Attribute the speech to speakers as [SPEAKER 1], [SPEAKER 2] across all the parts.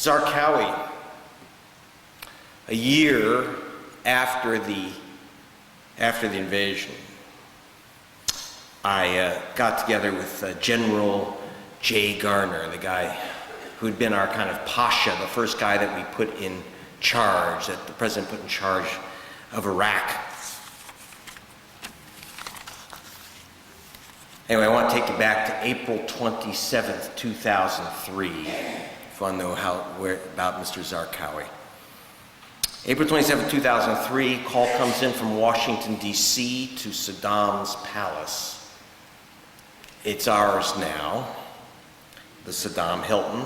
[SPEAKER 1] Zarqawi, a year after the invasion, I got together with General J. Garner, the guy who'd been our kind of pasha, the first guy that we put in charge, that the president put in charge of Iraq. Anyway, I want to take you back to April 27th, 2003, if you want to know about Mr. Zarqawi. April 27th, 2003, call comes in from Washington, D.C. to Saddam's palace. It's ours now, the Saddam Hilton.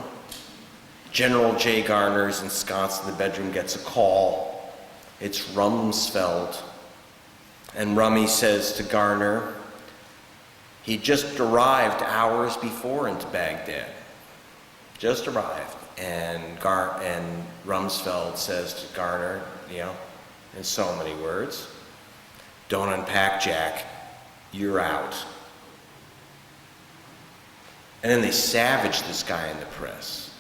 [SPEAKER 1] General J. Garner's ensconced in the bedroom, gets a call. It's Rumsfeld. And Rummy says to Garner, he just arrived hours before into Baghdad. Just arrived. And Rumsfeld says to Garner, in so many words, don't unpack, Jack, you're out. And then they savage this guy in the press.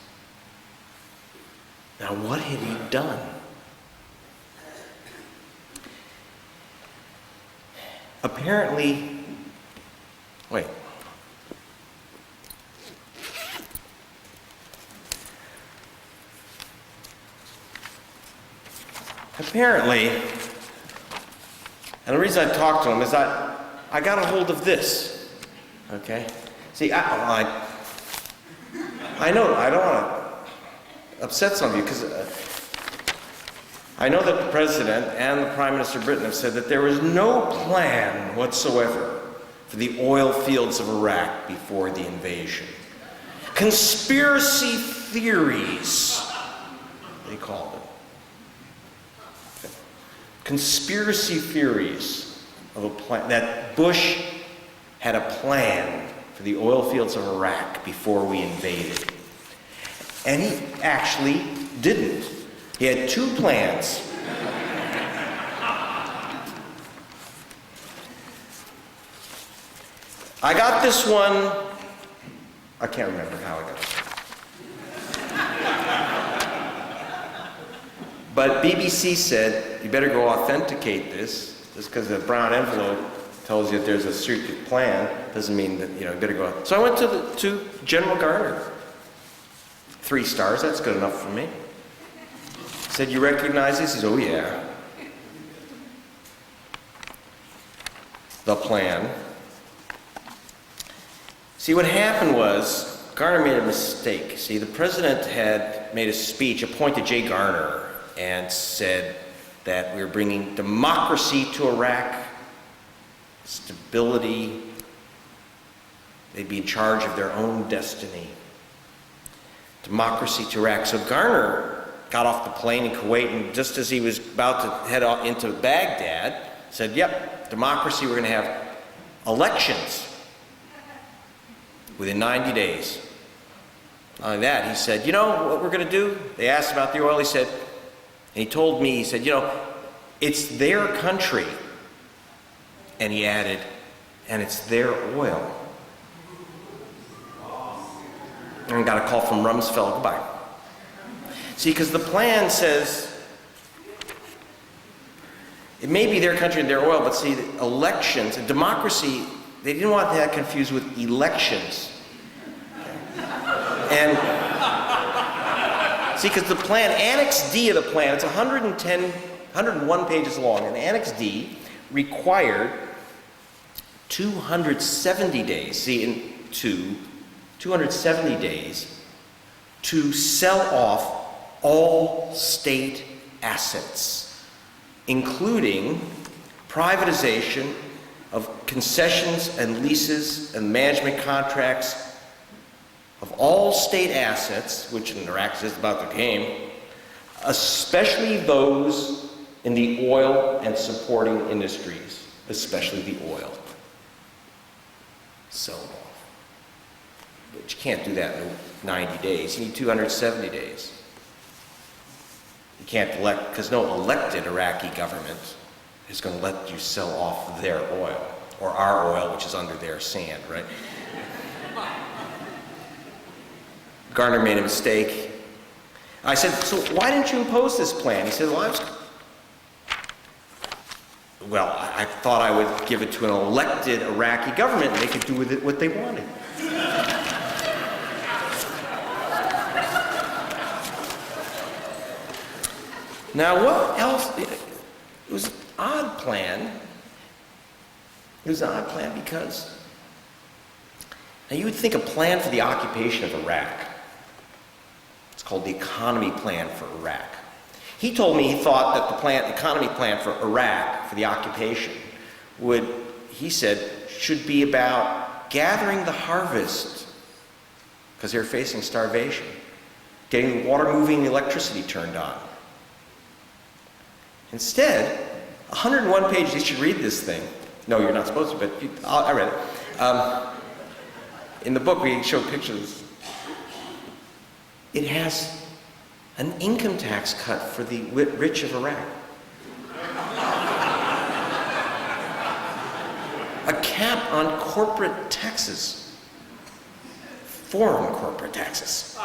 [SPEAKER 1] Now, what had he done? Apparently, and the reason I talked to him is I got a hold of this, okay? See, I know I don't want to upset some of you, because I know that the President and the Prime Minister of Britain have said that there was no plan whatsoever for the oil fields of Iraq before the invasion. Conspiracy theories, they called it. Conspiracy theories of a plan, that Bush had a plan for the oil fields of Iraq before we invaded. And he actually didn't. He had two plans. I got this one, I can't remember how I got it. But BBC said, you better go authenticate this. Just because the brown envelope tells you that there's a secret plan, doesn't mean that, you better go out. So I went to General Garner. 3 stars, that's good enough for me. Said, you recognize this? He said, oh yeah. The plan. See, what happened was, Garner made a mistake. See, the president had made a speech, appointed Jay Garner, and said that we were bringing democracy to Iraq, stability, they'd be in charge of their own destiny. Democracy to Iraq. So Garner got off the plane in Kuwait, and just as he was about to head out into Baghdad, said, yep, democracy, we're going to have elections within 90 days. Not only that, he said, you know what we're going to do? They asked about the oil, he said, and he told me, he said, it's their country. And he added, and it's their oil. And got a call from Rumsfeld, goodbye. See, because the plan says, it may be their country and their oil, but see, the elections, and democracy, they didn't want that confused with elections. And see, because the plan, Annex D of the plan, it's 101 pages long, and Annex D required 270 days, 270 days to sell off all state assets, including privatization of concessions and leases and management contracts of all state assets, which in Iraq is just about the game, especially those in the oil and supporting industries, especially the oil. Sell them off. But you can't do that in 90 days. You need 270 days. You can't elect, because no elected Iraqi government is going to let you sell off their oil, or our oil, which is under their sand, right? Garner made a mistake. I said, so why didn't you impose this plan? He said, well, I thought I would give it to an elected Iraqi government and they could do with it what they wanted. Now, what else? It was an odd plan. It was an odd plan because now you would think a plan for the occupation of Iraq. It's called the economy plan for Iraq. He told me he thought that the economy plan for Iraq, for the occupation, he said, should be about gathering the harvest, because they were facing starvation, getting the water moving, the electricity turned on. Instead, 101 pages, you should read this thing. No, you're not supposed to, but I read it. In the book, we show pictures. It has an income tax cut for the rich of Iraq. A cap on corporate taxes, foreign corporate taxes.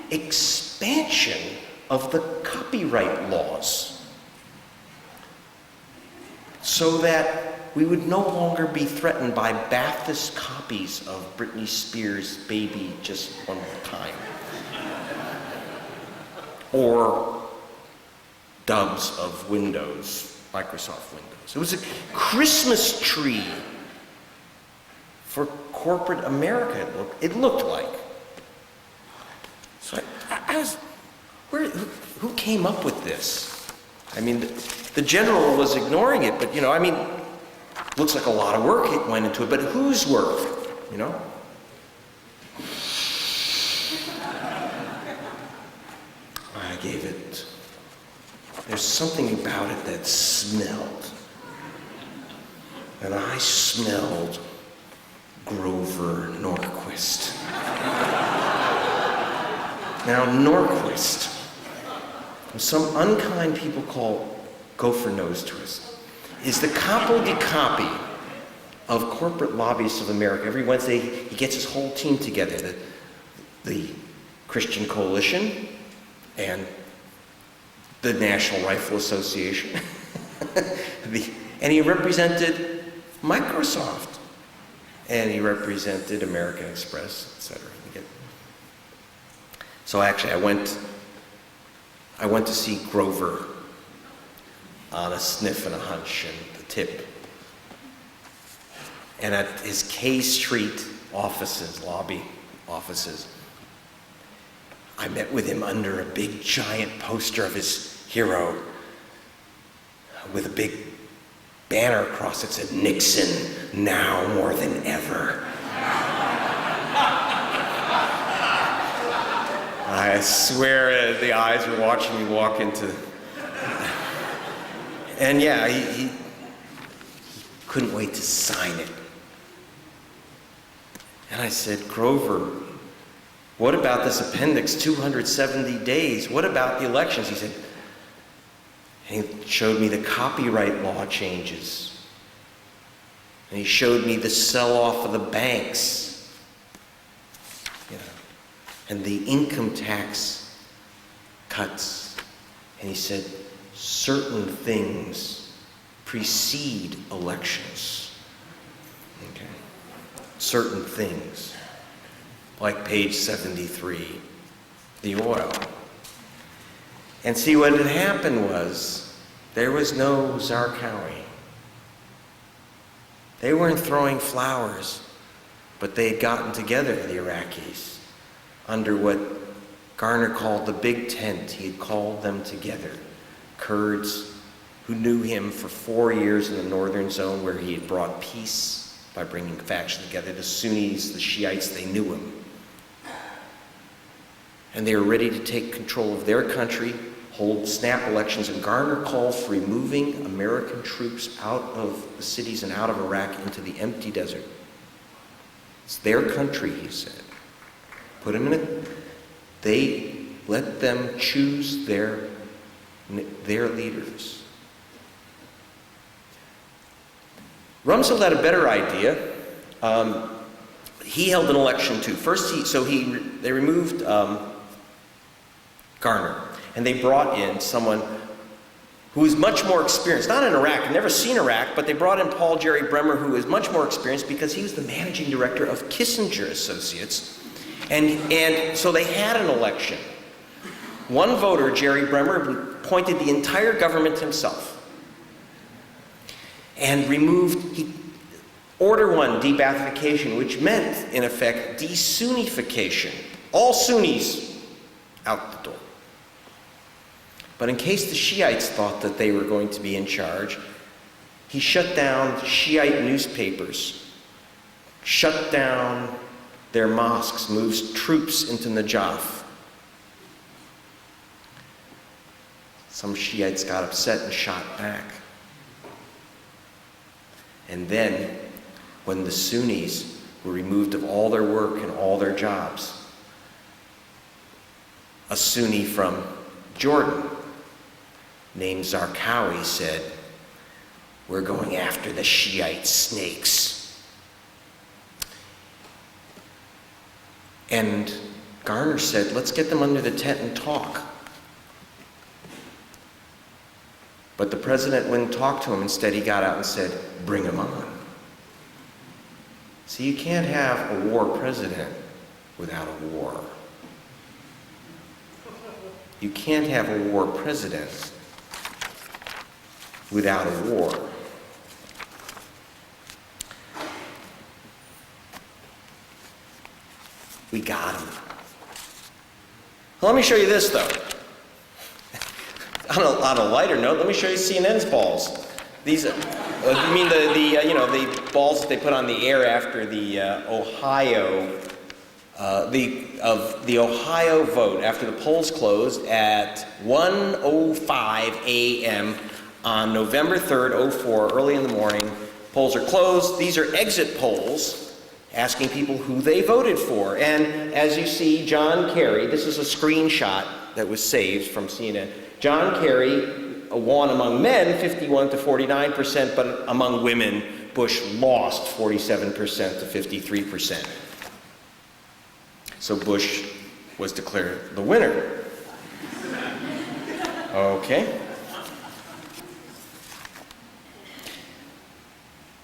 [SPEAKER 1] Expansion of the copyright laws so that we would no longer be threatened by Baptist copies of Britney Spears' Baby Just One More Time. Or dubs of Windows, Microsoft Windows. It was a Christmas tree for corporate America, it looked like. So I was, who came up with this? I mean, the general was ignoring it, but looks like a lot of work went into it, but whose work, I gave it, there's something about it that smelled. And I smelled Grover Norquist. Now, Norquist, some unkind people call gopher nose twist, is the capo di capi of corporate lobbyists of America. Every Wednesday, he gets his whole team together, the Christian Coalition and the National Rifle Association. And he represented Microsoft, and he represented American Express, etc. So actually, I went to see Grover on a sniff and a hunch and the tip. And at his K Street offices, lobby offices, I met with him under a big giant poster of his hero with a big banner across it that said, "Nixon, now more than ever." I swear the eyes were watching me walk into... And yeah, he couldn't wait to sign it. And I said, "Grover, what about this appendix, 270 days? What about the elections?" He said, and he showed me the copyright law changes. And he showed me the sell-off of the banks. And the income tax cuts. And he said, certain things precede elections. Okay. Certain things. Like page 73, the oil. And see, what had happened was, there was no Zarqawi. They weren't throwing flowers, but they had gotten together, the Iraqis, under what Garner called the big tent. He had called them together. Kurds who knew him for 4 years in the northern zone where he had brought peace by bringing factions together. The Sunnis, the Shiites, they knew him. And they were ready to take control of their country, hold snap elections, and Garner called for removing American troops out of the cities and out of Iraq into the empty desert. It's their country, he said. Put them in it. They let them choose their leaders. Rumsfeld had a better idea. he held an election too. They removed Garner, and they brought in someone who is much more experienced, not in Iraq, I've never seen Iraq, but they brought in Paul Jerry Bremer, who is much more experienced because he was the managing director of Kissinger Associates. And so they had an election. One voter, Jerry Bremer, appointed the entire government himself and Order 1, de-Baathification, which meant, in effect, de-Sunnification. All Sunnis out the door. But in case the Shiites thought that they were going to be in charge, he shut down Shiite newspapers, shut down their mosques, moves troops into Najaf. Some Shiites got upset and shot back. And then, when the Sunnis were removed of all their work and all their jobs, a Sunni from Jordan named Zarqawi said, "We're going after the Shiite snakes." And Garner said, "Let's get them under the tent and talk." But the president wouldn't talk to him. Instead, he got out and said, "Bring them on." See, you can't have a war president without a war. You can't have a war president without a war. We got him. Well, let me show you this, though. On a lighter note, let me show you CNN's balls. These, you mean the balls that they put on the air after the Ohio vote, after the polls closed at 1:05 a.m. on November 3rd, 04, early in the morning. Polls are closed. These are exit polls asking people who they voted for. And as you see, John Kerry, this is a screenshot that was saved from CNN. John Kerry won among men 51 to 49%, but among women, Bush lost 47% to 53%. So Bush was declared the winner. Okay.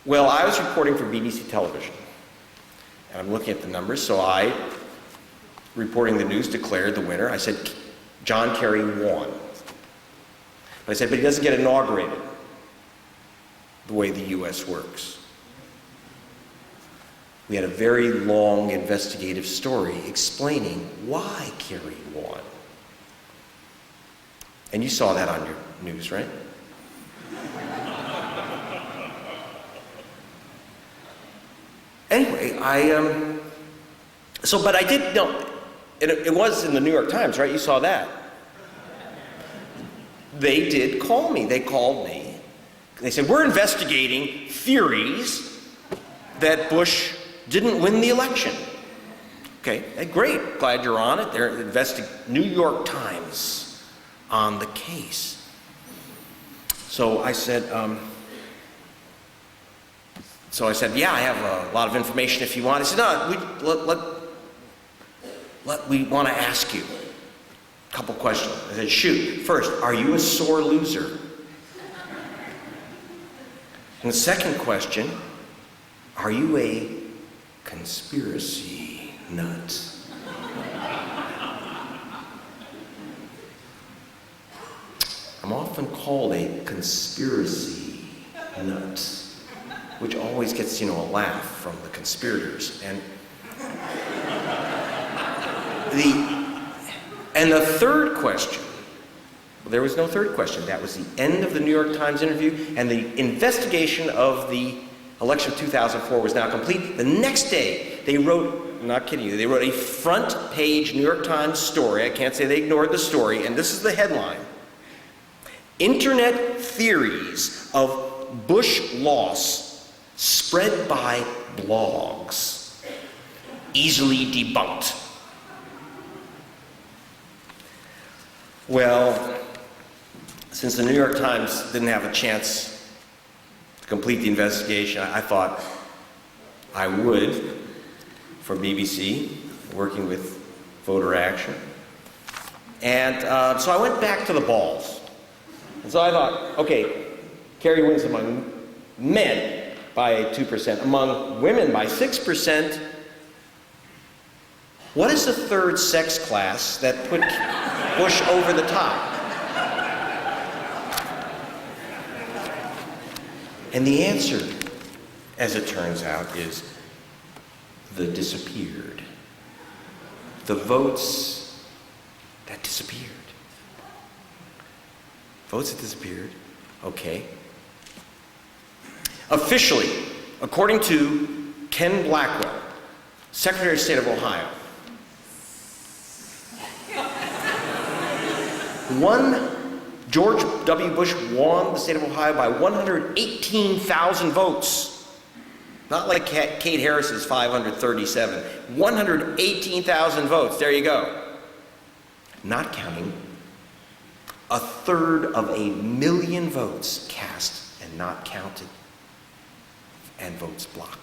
[SPEAKER 1] Well, I was reporting for BBC Television, and I'm looking at the numbers, so I, reporting the news, declared the winner. I said, John Kerry won. But I said, but he doesn't get inaugurated the way the U.S. works. We had a very long investigative story explaining why Kerry won. And you saw that on your news, right? Anyway, but I did know, it was in the New York Times, right? You saw that. They did call me. They called me. They said, we're investigating theories that Bush didn't win the election. Okay, great. Glad you're on it. They're New York Times on the case. So I said, yeah, I have a lot of information if you want. I said, no, we want to ask you a couple questions. I said, shoot. First, are you a sore loser? And the second question, are you a conspiracy nut? I'm often called a conspiracy nut, which always gets, a laugh from the conspirators. And the third question, well, there was no third question. That was the end of the New York Times interview, and the investigation of the election of 2004 was now complete. The next day, they wrote, I'm not kidding you, they wrote a front page New York Times story. I can't say they ignored the story, and this is the headline. Internet theories of Bush loss spread by blogs, easily debunked. Well, since the New York Times didn't have a chance to complete the investigation, I thought I would. for BBC, working with voter action. And so I went back to the balls. And so I thought, okay, Kerry wins among men by 2%, among women by 6%. What is the third sex class that put Bush over the top? And the answer, as it turns out, is the disappeared. The votes that disappeared. Votes that disappeared, okay. Officially, according to Ken Blackwell, Secretary of State of Ohio, George W. Bush won the state of Ohio by 118,000 votes. Not like Kate Harris's 537. 118,000 votes, there you go. Not counting a third of 1,000,000 votes cast and not counted, and votes blocked.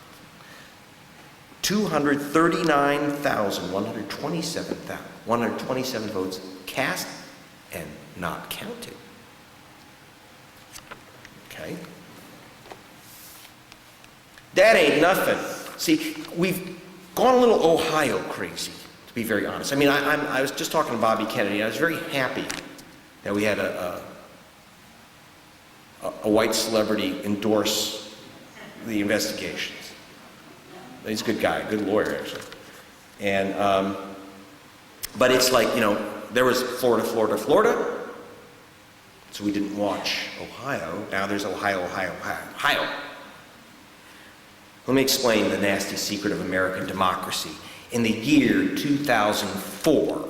[SPEAKER 1] 127 votes cast and not counted. Okay? That ain't nothing. See, we've gone a little Ohio crazy, to be very honest. I mean, I was just talking to Bobby Kennedy. I was very happy that we had a white celebrity endorse the investigations. He's a good guy, a good lawyer, actually. And, but it's like, you know, there was Florida. So we didn't watch Ohio. Now there's Ohio. Let me explain the nasty secret of American democracy. In the year 2004,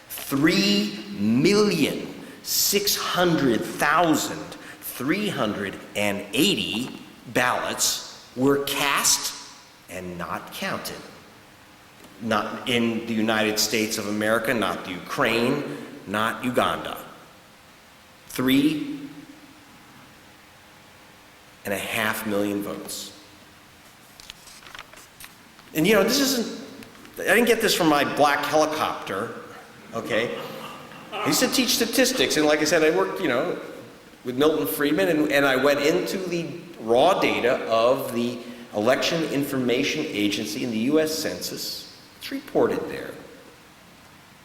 [SPEAKER 1] 3,600,380 ballots were cast and not counted. Not in the United States of America, not the Ukraine, not Uganda. 3.5 million votes. And you know, this isn't, I didn't get this from my black helicopter, okay? I used to teach statistics, and like I said, I worked, you know, with Milton Friedman, and I went into the raw data of the Election Information Agency in the U.S. Census. It's reported there.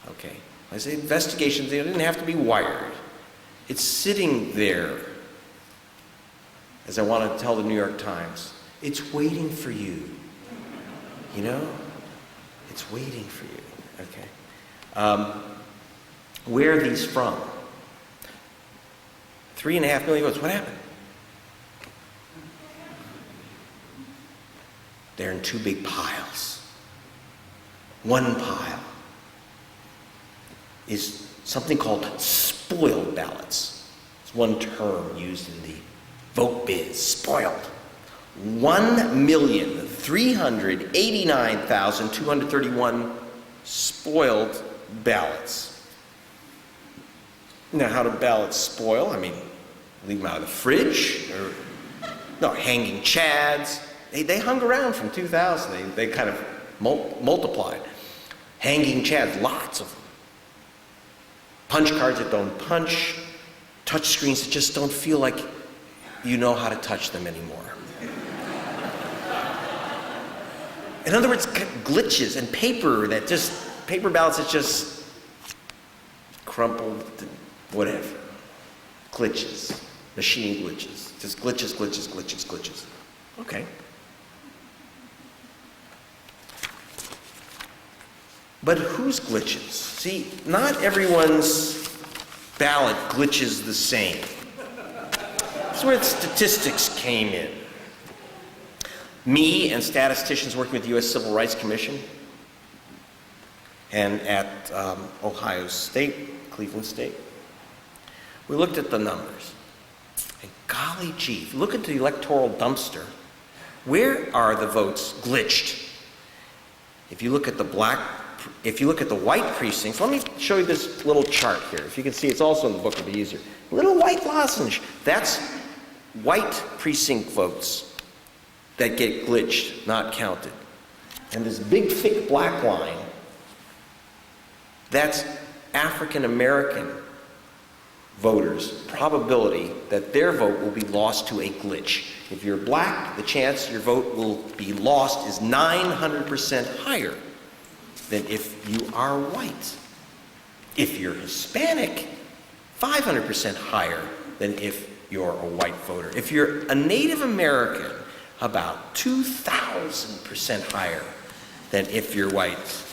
[SPEAKER 1] Okay. I say investigations, they didn't have to be wired. It's sitting there, as I want to tell the New York Times. It's waiting for you. You know? It's waiting for you. Okay. Where are these from? 3.5 million votes. What happened? They're in two big piles. One pile is something called spoiled ballots. It's one term used in the vote biz, spoiled. 1,389,231 spoiled ballots. Now, how do ballots spoil? I mean, leave them out of the fridge, or no, hanging chads. They hung around from 2000. They kind of multiplied. Hanging chads, lots of them. Punch cards that don't punch. Touch screens that just don't feel like you know how to touch them anymore. In other words, glitches, and paper ballots that just crumpled, whatever. Glitches, machine glitches, just glitches. Okay. But whose glitches? See, not everyone's ballot glitches the same. That's where the statistics came in. Me and statisticians working with the U.S. Civil Rights Commission and at Ohio State, Cleveland State, we looked at the numbers. And golly gee, if you look at the electoral dumpster, where are the votes glitched? If you look at the white precincts, let me show you this little chart here. If you can see, it's also in the book, it'll be easier. Little white lozenge, that's white precinct votes that get glitched, not counted. And this big, thick black line, that's African American voters' probability that their vote will be lost to a glitch. If you're black, the chance your vote will be lost is 900% higher than if you are white. If you're Hispanic, 500% higher than if you're a white voter. If you're a Native American, about 2,000% higher than if you're white.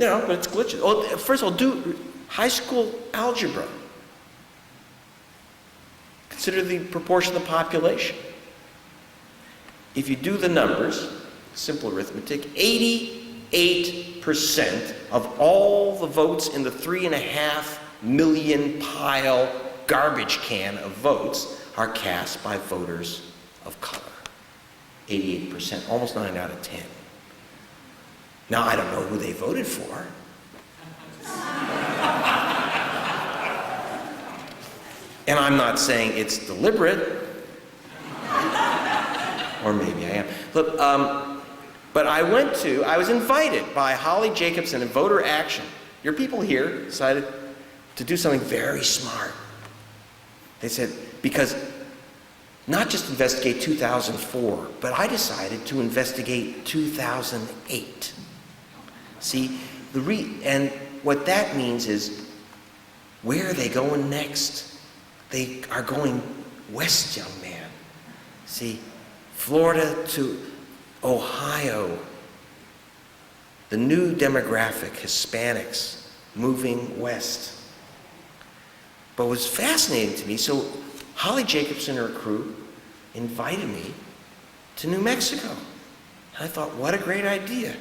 [SPEAKER 1] No, but it's glitches. Well, first of all, do high school algebra. Consider the proportion of the population. If you do the numbers, simple arithmetic, 88% of all the votes in the 3.5 million pile garbage can of votes are cast by voters of color. 88%, almost 9 out of 10. Now, I don't know who they voted for. And I'm not saying it's deliberate. Or maybe I am. Look, but I was invited by Holly Jacobson and Voter Action. Your people here decided to do something very smart. They said, because not just investigate 2004, but I decided to investigate 2008. See, and what that means is, where are they going next? They are going west, young man. See, Florida to Ohio, the new demographic, Hispanics, moving west. But what was fascinating to me, so Holly Jacobson and her crew invited me to New Mexico. And I thought, what a great idea.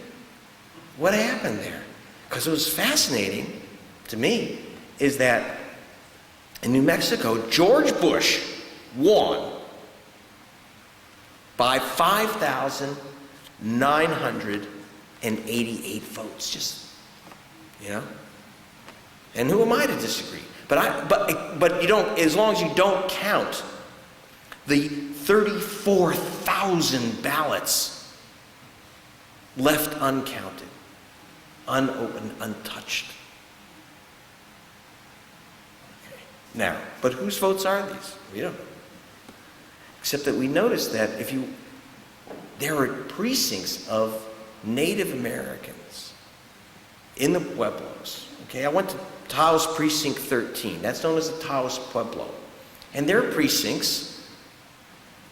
[SPEAKER 1] What happened there? Because it was fascinating to me is that in New Mexico, George Bush won by 5,988 votes, just, you know? And who am I to disagree? But you don't, as long as you don't count the 34,000 ballots left uncounted, unopened, untouched. Okay. Now, but whose votes are these? We don't know. Except that we noticed that there were precincts of Native Americans in the Pueblos. Okay, I went to Taos Precinct 13. That's known as the Taos Pueblo. And there are precincts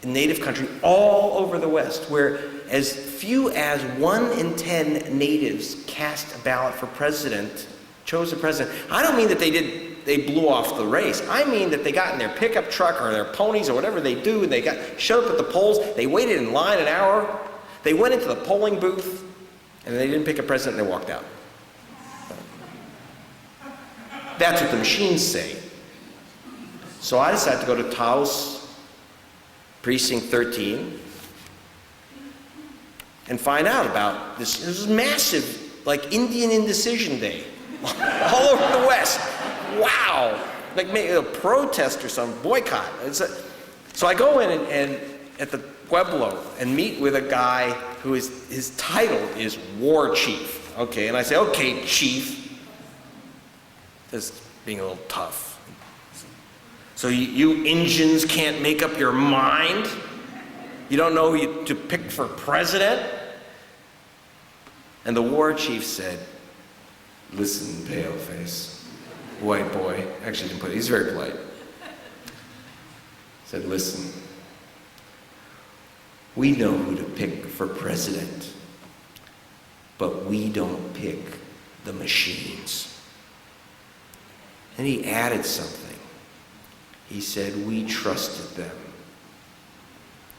[SPEAKER 1] in Native country all over the West where as few as 1 in 10 natives cast a ballot for president, chose a president. I don't mean that they blew off the race. I mean that they got in their pickup truck or their ponies or whatever they do, and they showed up at the polls. They waited in line an hour. They went into the polling booth, and they didn't pick a president, and they walked out. That's what the machines say. So I decided to go to Taos Precinct 13 and find out about this. This is massive, like Indian Indecision Day, all over the West. Wow, like maybe a protest or some boycott. So I go in and at the Pueblo and meet with a guy who his title is War Chief. Okay, and I say, okay, Chief. Just being a little tough. So you Indians can't make up your mind? You don't know who to pick for president? And the war chief said, listen, paleface, white boy, actually didn't put it, he's very polite. Said, listen, we know who to pick for president, but we don't pick the machines. And he added something. He said, we trusted them.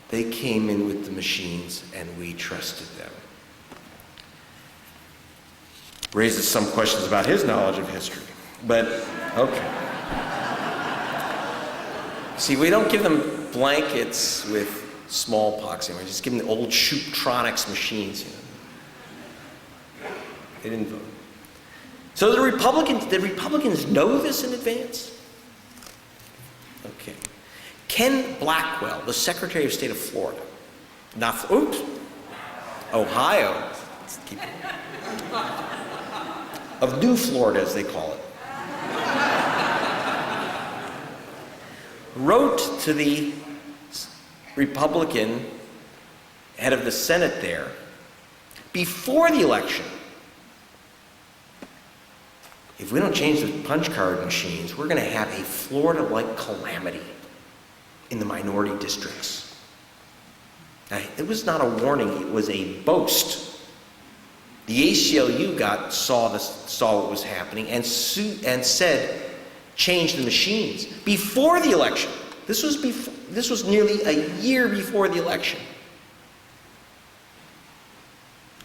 [SPEAKER 1] They came in with the machines and we trusted them. Raises some questions about his knowledge of history, but okay. See, we don't give them blankets with smallpox anymore. Just give them the old Shooptronics machines. You know. They didn't vote. So did Republicans know this in advance? Okay. Ken Blackwell, the Secretary of State of Florida, Ohio, of New Florida as they call it, wrote to the Republican head of the Senate there before the election, if we don't change the punch card machines, we're going to have a Florida-like calamity in the minority districts. Now, it was not a warning, it was a boast. The ACLU saw what was happening and said, change the machines before the election. This was nearly a year before the election.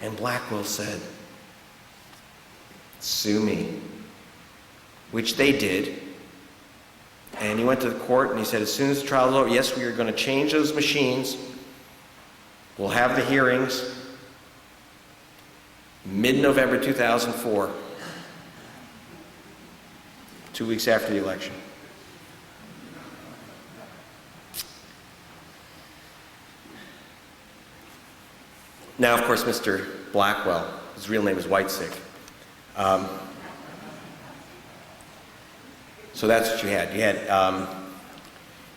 [SPEAKER 1] And Blackwell said, sue me, which they did. And he went to the court and he said, as soon as the trial is over, yes, we are going to change those machines. We'll have the hearings mid-November 2004, 2 weeks after the election. Now, of course, Mr. Blackwell, his real name is Whitesick. So that's what you had. You had,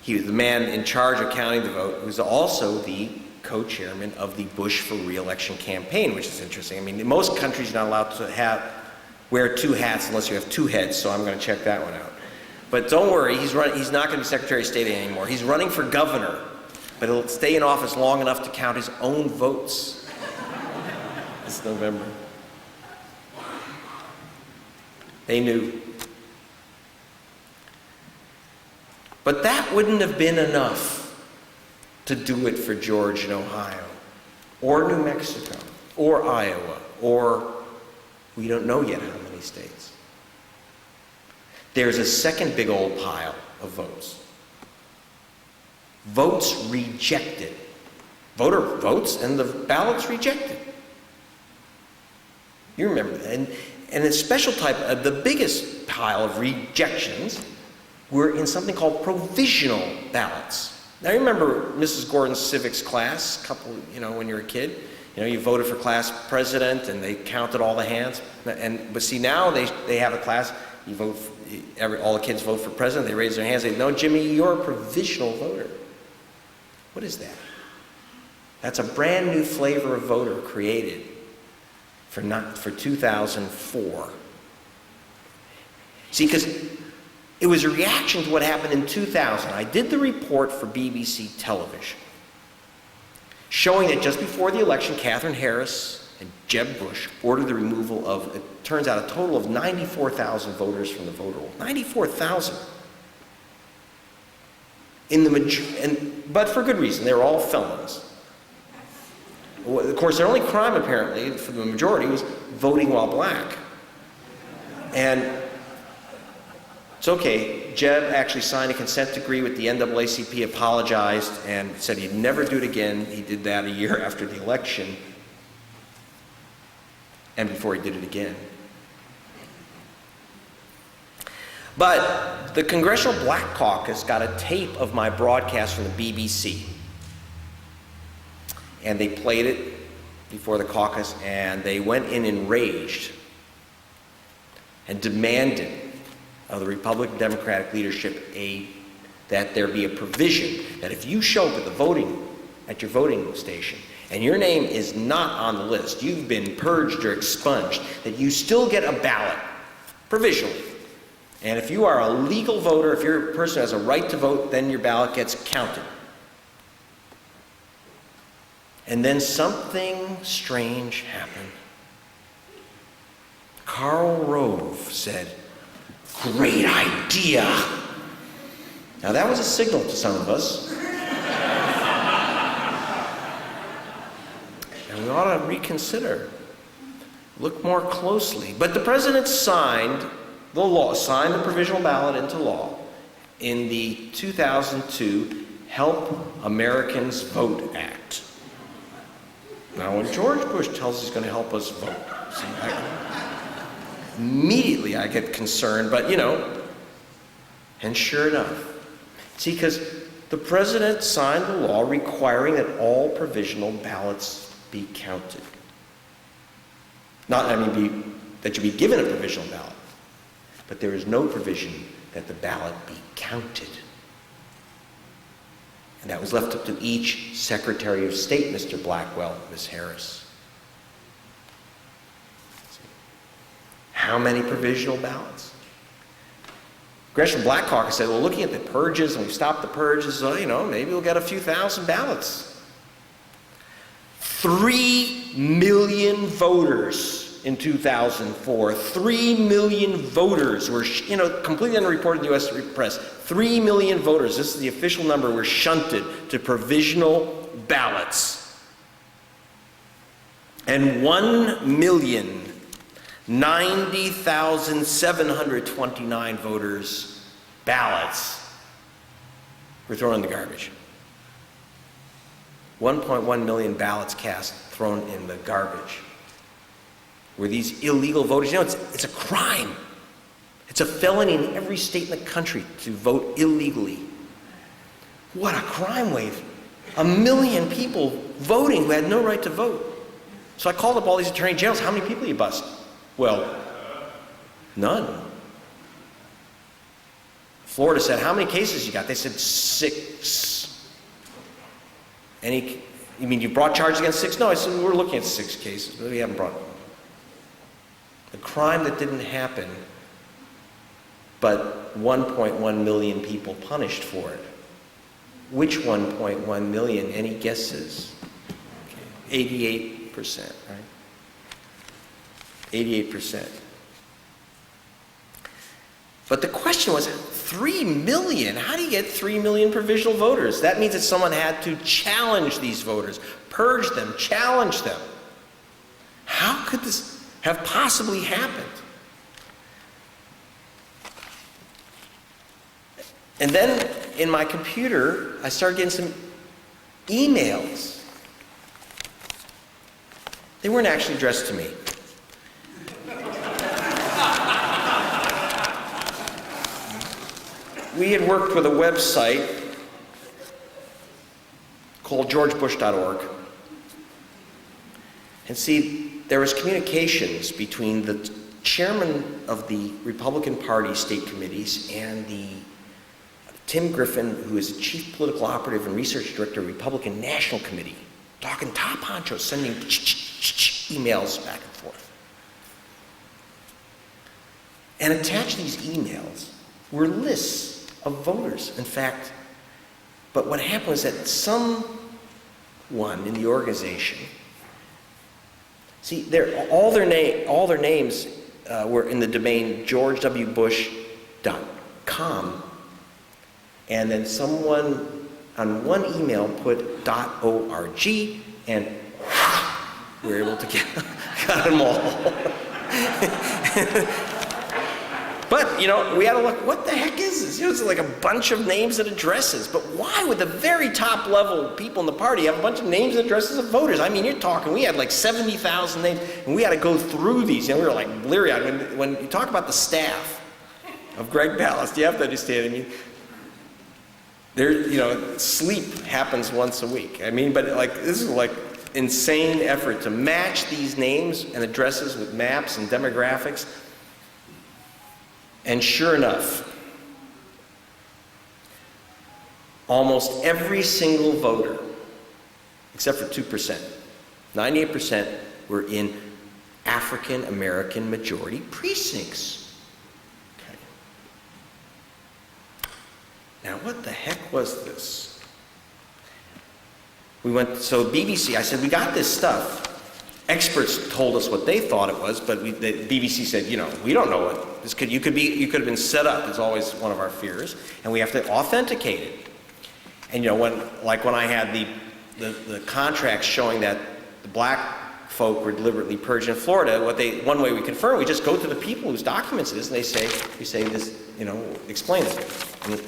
[SPEAKER 1] he was the man in charge of counting the vote, who was also the co-chairman of the Bush for re-election campaign, which is interesting. I mean, in most countries you're not allowed to wear two hats unless you have two heads, so I'm going to check that one out. But don't worry, he's not going to be Secretary of State anymore. He's running for governor, but he'll stay in office long enough to count his own votes this November. They knew. But that wouldn't have been enough to do it for Georgia and Ohio, or New Mexico, or Iowa, or we don't know yet how many states. There's a second big old pile of votes. Votes rejected. Voter votes and the ballots rejected. You remember that. And a special type, the biggest pile of rejections were in something called provisional ballots. Now, you remember Mrs. Gordon's civics class, when you were a kid? You voted for class president and they counted all the hands. But see, now they have a class, you vote, all the kids vote for president, they raise their hands, they say, no, Jimmy, you're a provisional voter. What is that? That's a brand new flavor of voter created for 2004. See, because it was a reaction to what happened in 2000. I did the report for BBC television, showing that just before the election, Katherine Harris and Jeb Bush ordered the removal of, it turns out, a total of 94,000 voters from the voter roll. 94,000. But for good reason. They were all felons. Of course, their only crime, apparently, for the majority, was voting while black. And it's okay. Jeb actually signed a consent decree with the NAACP, apologized, and said he'd never do it again. He did that a year after the election, and before he did it again. But the Congressional Black Caucus got a tape of my broadcast from the BBC. And they played it before the caucus, and they went in enraged and demanded of the Republican Democratic leadership that there be a provision that if you show up at your voting station and your name is not on the list, you've been purged or expunged, that you still get a ballot provisionally. And if you are a legal voter, if you're a person who has a right to vote, then your ballot gets counted. And then something strange happened. Karl Rove said, "Great idea." Now that was a signal to some of us. And we ought to reconsider, look more closely. But the president signed the provisional ballot into law in the 2002 Help Americans Vote Act. Now, when George Bush tells us he's going to help us vote, immediately I get concerned, but and sure enough. See, because the president signed a law requiring that all provisional ballots be counted. That you be given a provisional ballot. But there is no provision that the ballot be counted. And that was left up to each Secretary of State, Mr. Blackwell, Ms. Harris. How many provisional ballots? Gresham Black Caucus said, well, looking at the purges, and we've stopped the purges, so, maybe we'll get a few thousand ballots. 3 million voters in 2004. 3 million voters were, completely unreported in the U.S. press. 3 million voters, this is the official number, were shunted to provisional ballots. And 1,090,729 voters' ballots were thrown in the garbage. 1.1 million ballots cast, thrown in the garbage. Were these illegal voters? It's a crime. It's a felony in every state in the country to vote illegally. What a crime wave. 1 million people voting who had no right to vote. So I called up all these attorney generals. How many people you bust? Well, none. Florida said, how many cases you got? They said 6. You mean you brought charges against 6? No, I said, we're looking at 6 cases, but we haven't brought them. A crime that didn't happen, but 1.1 million people punished for it. Which 1.1 million? Any guesses? 88%, right? 88%. But the question was, 3 million? How do you get 3 million provisional voters? That means that someone had to challenge these voters, purge them, challenge them. How could this have possibly happened? And then in my computer, I started getting some emails. They weren't actually addressed to me. We had worked with a website called georgebush.org. And see, there was communications between the chairman of the Republican Party state committees and the Tim Griffin, who is the chief political operative and research director of the Republican National Committee, talking top honchos, sending emails back and forth. And attached to these emails were lists of voters. In fact, but what happened was that someone in the organization, see, all their names were in the domain georgewbush.com, and then someone on one email put .org, and we were able to get them all. But, we had to look, what the heck is this? It's like a bunch of names and addresses. But why would the very top level people in the party have a bunch of names and addresses of voters? I mean, you're talking, we had like 70,000 names, and we had to go through these. We were like bleary-eyed. When you talk about the staff of Greg Palast, you have to understand, sleep happens once a week. But this is like insane effort to match these names and addresses with maps and demographics. And sure enough, almost every single voter, except for 2%, 98% were in African American majority precincts. Okay. Now, what the heck was this? So BBC, I said, we got this stuff. Experts told us what they thought it was, but the BBC said, we don't know what this could. You could have been set up. Is always one of our fears, and we have to authenticate it. And when I had the contracts showing that the black folk were deliberately purged in Florida, one way we confirm, we just go to the people whose documents it is, and we say this, explain it.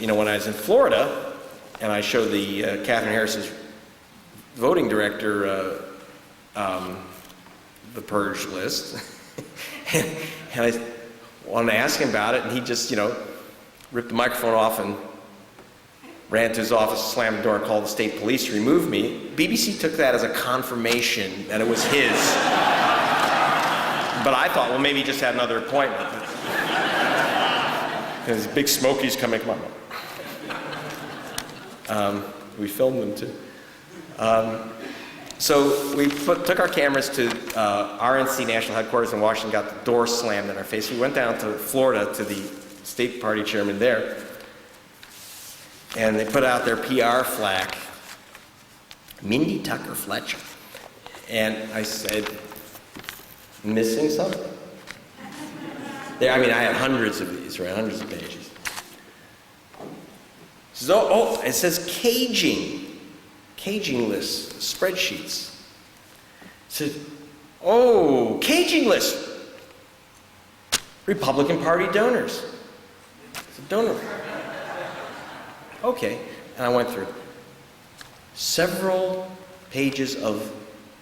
[SPEAKER 1] And, when I was in Florida, and I showed the Catherine Harris's voting director. The purge list, and I wanted to ask him about it, and he just, ripped the microphone off and ran to his office, slammed the door, and called the state police to remove me. BBC took that as a confirmation that it was his. But I thought, well, maybe he just had another appointment. Because Big Smokey's coming. Come on. We filmed them too. So we took our cameras to RNC National Headquarters in Washington, got the door slammed in our face. We went down to Florida to the state party chairman there, and they put out their PR flag, Mindy Tucker Fletcher. And I said, missing something? There, I mean, I have hundreds of these, right? Hundreds of pages. So, it says caging lists, spreadsheets. It said, caging list. Republican Party donors. It's a donor. Okay, and I went through several pages of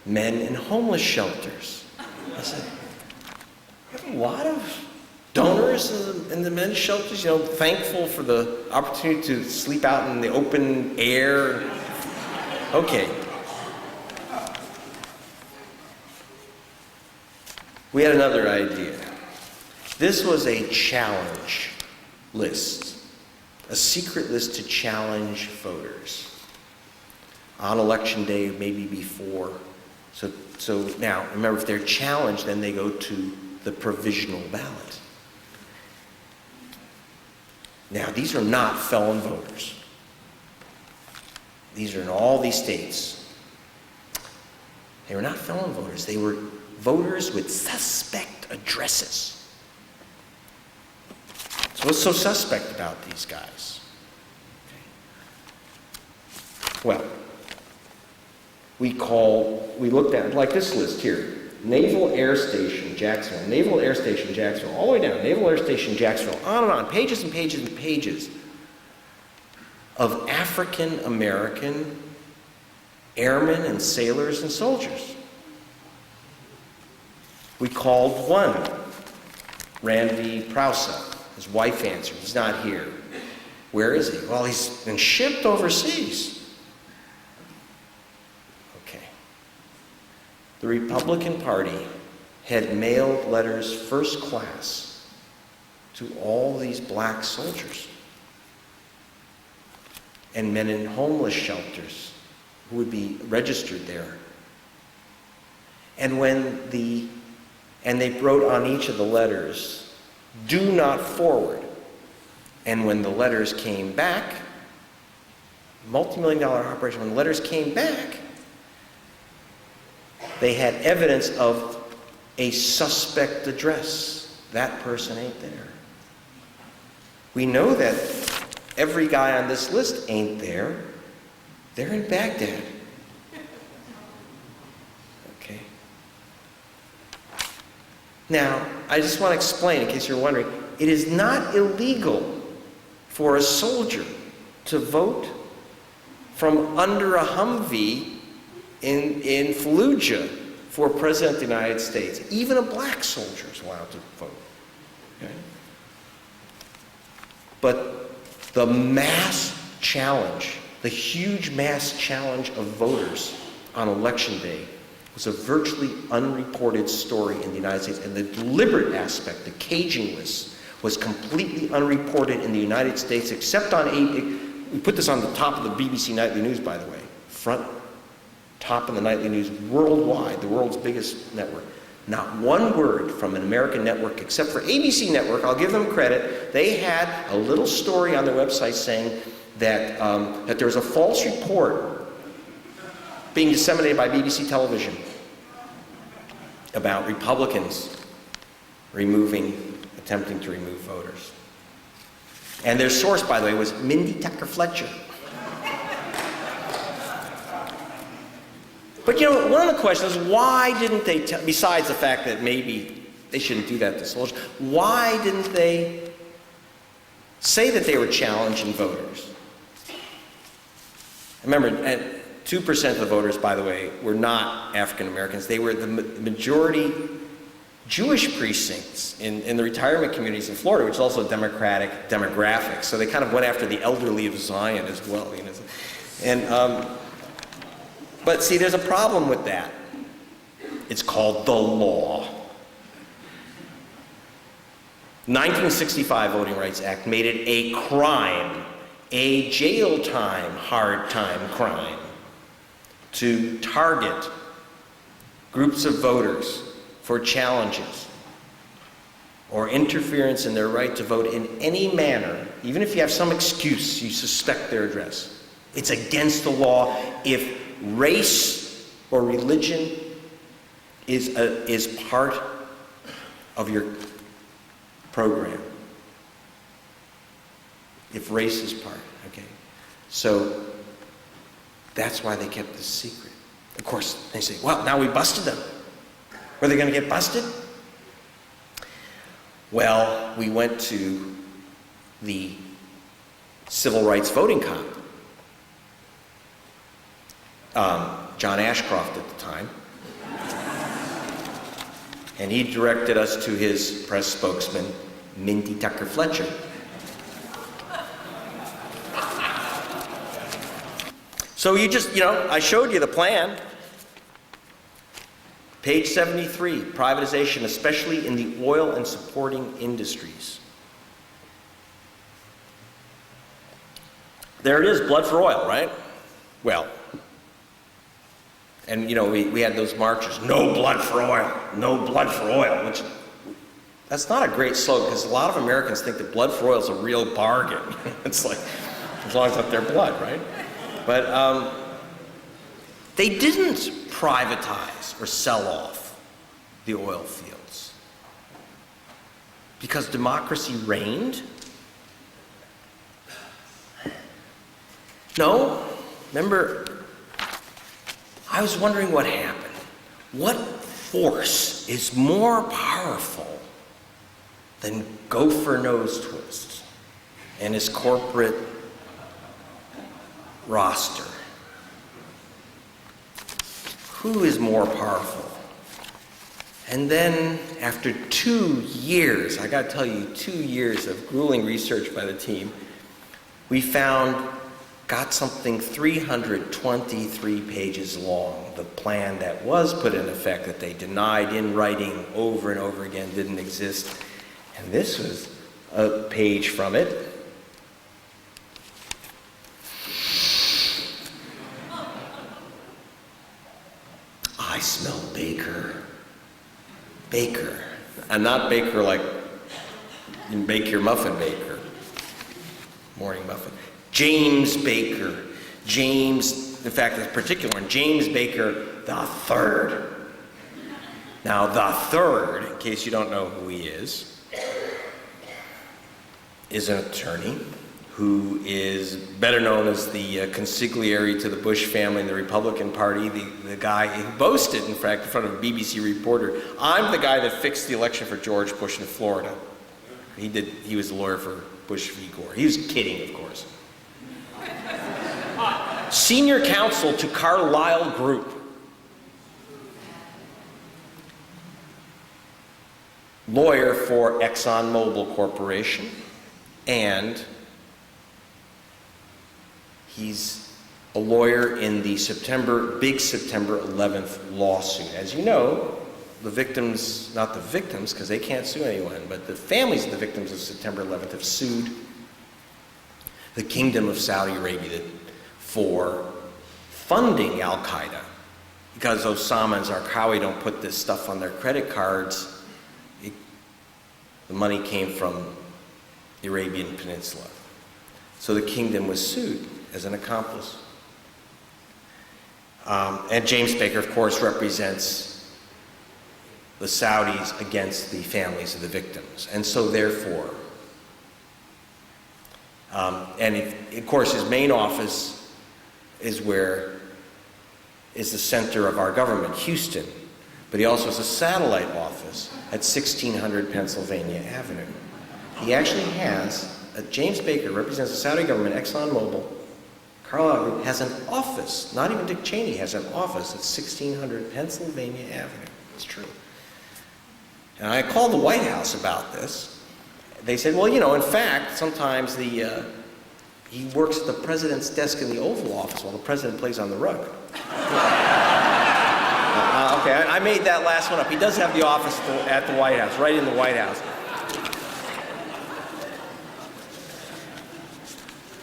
[SPEAKER 1] men in homeless shelters. I said, you have a lot of donors in the men's shelters, thankful for the opportunity to sleep out in the open air. Okay. We had another idea. This was a challenge list, a secret list to challenge voters on election day, maybe before. So now, remember, if they're challenged, then they go to the provisional ballot. Now, these are not felon voters. These are in all these states. They were not felon voters. They were voters with suspect addresses. So what's so suspect about these guys? Okay. Well, we looked at, like this list here, Naval Air Station, Jacksonville, Naval Air Station, Jacksonville, all the way down, Naval Air Station, Jacksonville, on and on, pages and pages and pages of African American airmen and sailors and soldiers. We called one, Randy Prousa. His wife answered, he's not here. Where is he? Well, he's been shipped overseas. Okay. The Republican Party had mailed letters first class to all these black soldiers and men in homeless shelters who would be registered there. And they wrote on each of the letters, "Do not forward." And when the letters came back, multi-million-dollar operation, when the letters came back, they had evidence of a suspect address. That person ain't there. We know that every guy on this list ain't there. They're in Baghdad. Okay. Now, I just want to explain, in case you're wondering, it is not illegal for a soldier to vote from under a Humvee in Fallujah for President of the United States. Even a black soldier is allowed to vote. Okay? But the mass challenge, the huge mass challenge of voters on Election Day was a virtually unreported story in the United States. And the deliberate aspect, the caging list, was completely unreported in the United States, except on we put this on the top of the BBC Nightly News, by the way. Front, top of the Nightly News worldwide, the world's biggest network. Not one word from an American network, except for ABC Network. I'll give them credit. They had a little story on their website saying that, that there was a false report being disseminated by BBC television about Republicans attempting to remove voters. And their source, by the way, was Mindy Tucker Fletcher. But one of the questions is, why didn't they, besides the fact that maybe they shouldn't do that to soldiers, why didn't they say that they were challenging voters? Remember, 2% of the voters, by the way, were not African Americans. They were the majority Jewish precincts in the retirement communities in Florida, which is also a Democratic demographic. So they kind of went after the elderly of Zion as well. You know? And, but see, there's a problem with that. It's called the law. 1965 Voting Rights Act made it a crime, a jail time, hard time crime, to target groups of voters for challenges or interference in their right to vote in any manner, even if you have some excuse you suspect their address. It's against the law if race or religion is part of your program. If race is part, okay? So that's why they kept this secret. Of course, they say, well, now we busted them. Were they going to get busted? Well, we went to the civil rights voting cop, John Ashcroft at the time, and he directed us to his press spokesman, Mindy Tucker Fletcher. So you just, I showed you the plan. Page 73, privatization, especially in the oil and supporting industries. There it is, blood for oil, right? Well, and we had those marches, no blood for oil, no blood for oil, which, that's not a great slogan, because a lot of Americans think that blood for oil is a real bargain. It's like, as long as it's not their blood, right? But they didn't privatize or sell off the oil fields because democracy reigned. No, remember, I was wondering what happened. What force is more powerful than Gopher Nose Twist and his corporate roster? Who is more powerful? And then, after 2 years, I gotta tell you, 2 years of grueling research by the team, we got something 323 pages long. The plan that was put in effect, that they denied in writing over and over again, didn't exist. And this was a page from it. I smell Baker. Baker. And not Baker like you bake your muffin baker. Morning muffin. James Baker. James, in fact, this particular one, James Baker the Third. Now, the Third, in case you don't know who he is an attorney who is better known as the consigliere to the Bush family and the Republican Party, the guy who boasted, in fact, in front of a BBC reporter, I'm the guy that fixed the election for George Bush in Florida. He was a lawyer for Bush v. Gore. He was kidding, of course. Senior counsel to Carlyle Group. Lawyer for ExxonMobil Corporation, and he's a lawyer in the big September 11th lawsuit. As you know, the victims, not the victims, because they can't sue anyone, but the families of the victims of September 11th have sued the Kingdom of Saudi Arabia for funding Al-Qaeda. Because Osama and Zarqawi don't put this stuff on their credit cards, the money came from the Arabian Peninsula. So the kingdom was sued as an accomplice. And James Baker, of course, represents the Saudis against the families of the victims. And so therefore, of course, his main office is the center of our government, Houston. But he also has a satellite office at 1600 Pennsylvania Avenue. He actually has, James Baker represents the Saudi government, ExxonMobil. Carlyle Group has an office, not even Dick Cheney has an office at 1600 Pennsylvania Avenue. It's true. And I called the White House about this. They said, well, you know, in fact, sometimes he works at the president's desk in the Oval Office while the president plays on the rug. Okay, I made that last one up. He does have the office at the White House, right in the White House.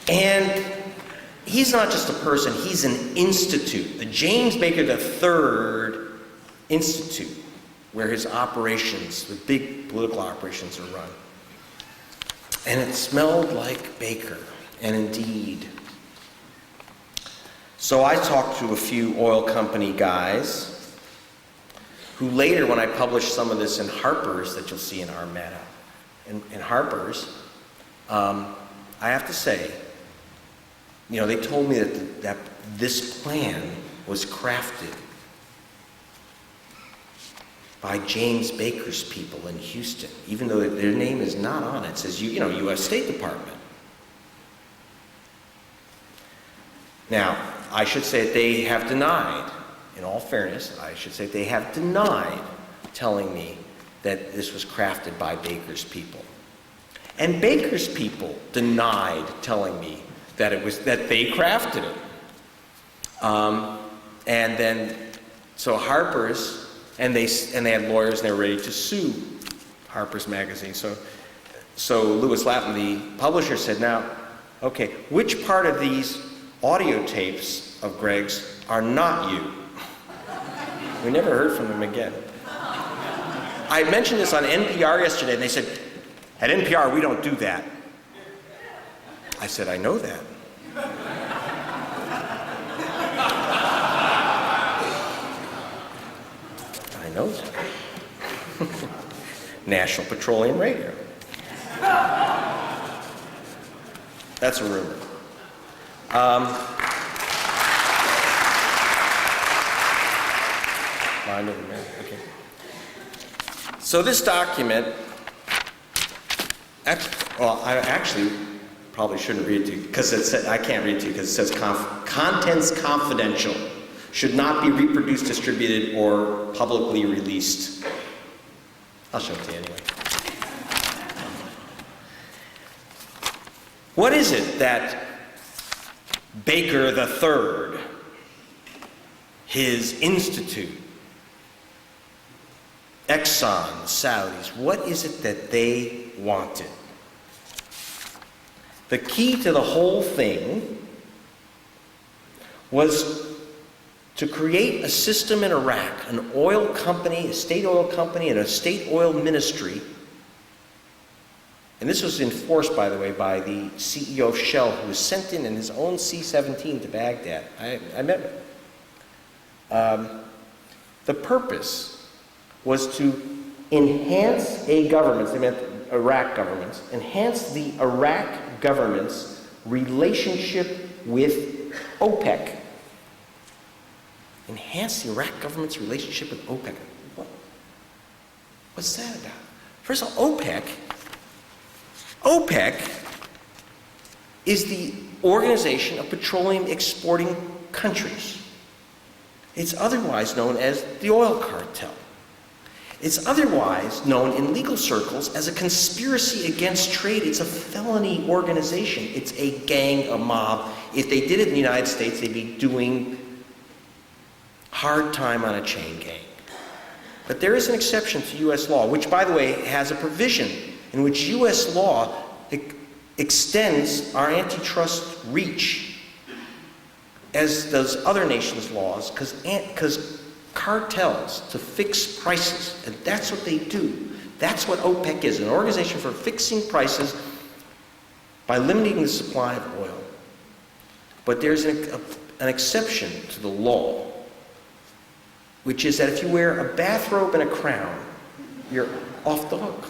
[SPEAKER 1] And he's not just a person, he's an institute. The James Baker III Institute, where his operations, the big political operations, are run. And it smelled like Baker, and indeed. So I talked to a few oil company guys who later, when I published some of this in Harper's that you'll see in our Madhouse, in Harper's, I have to say, you know, they told me that this plan was crafted by James Baker's people in Houston, even though their name is not on it. It says, you know, U.S. State Department. Now, I should say that they have denied, in all fairness, I should say they have denied telling me that this was crafted by Baker's people. And Baker's people denied telling me that they crafted it. And then, so Harper's, and they had lawyers and they were ready to sue Harper's Magazine. So Lewis Lapham, the publisher, said, now, okay, which part of these audio tapes of Greg's are not you? We never heard from them again. I mentioned this on NPR yesterday, and they said, at NPR, we don't do that. I said, I know that. I know that. National Petroleum Radio. That's a rumor. Mind of the man. Okay. So this document, I actually probably shouldn't read it to you because it said, I can't read it to you because it says contents confidential, should not be reproduced, distributed, or publicly released. I'll show it to you anyway. What is it that Baker III, his institute, Exxon, the Saudis, what is it that they wanted? The key to the whole thing was to create a system in Iraq, an oil company, a state oil company, and a state oil ministry. And this was enforced, by the way, by the CEO of Shell, who was sent in his own C-17 to Baghdad. I met him. The purpose was to enhance a government's, they meant Iraq governments, enhance the Iraq government's relationship with OPEC. Enhance the Iraq government's relationship with OPEC. What's that about? First of all, OPEC is the Organization of Petroleum Exporting Countries. It's otherwise known as the oil cartel. It's otherwise known in legal circles as a conspiracy against trade. It's a felony organization. It's a gang, a mob. If they did it in the United States, they'd be doing hard time on a chain gang. But there is an exception to U.S. law, which, by the way, has a provision in which U.S. law extends our antitrust reach, as does other nations' laws, because cartels to fix prices, and that's what they do. That's what OPEC is, an organization for fixing prices by limiting the supply of oil. But there's an exception to the law, which is that if you wear a bathrobe and a crown, you're off the hook.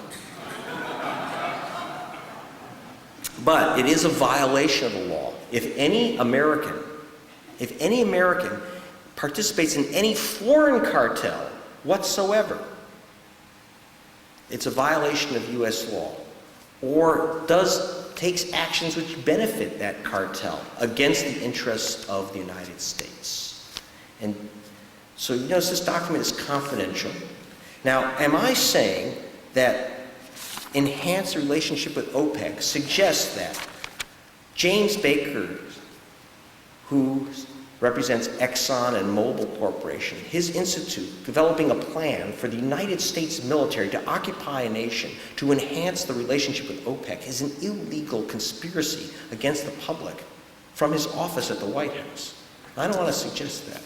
[SPEAKER 1] But it is a violation of the law if any American participates in any foreign cartel whatsoever. It's a violation of U.S. law, or takes actions which benefit that cartel against the interests of the United States. And so you notice this document is confidential. Now, am I saying that enhanced relationship with OPEC suggests that James Baker, who represents Exxon and Mobil Corporation, his institute, developing a plan for the United States military to occupy a nation to enhance the relationship with OPEC, is an illegal conspiracy against the public from his office at the White House? I don't want to suggest that.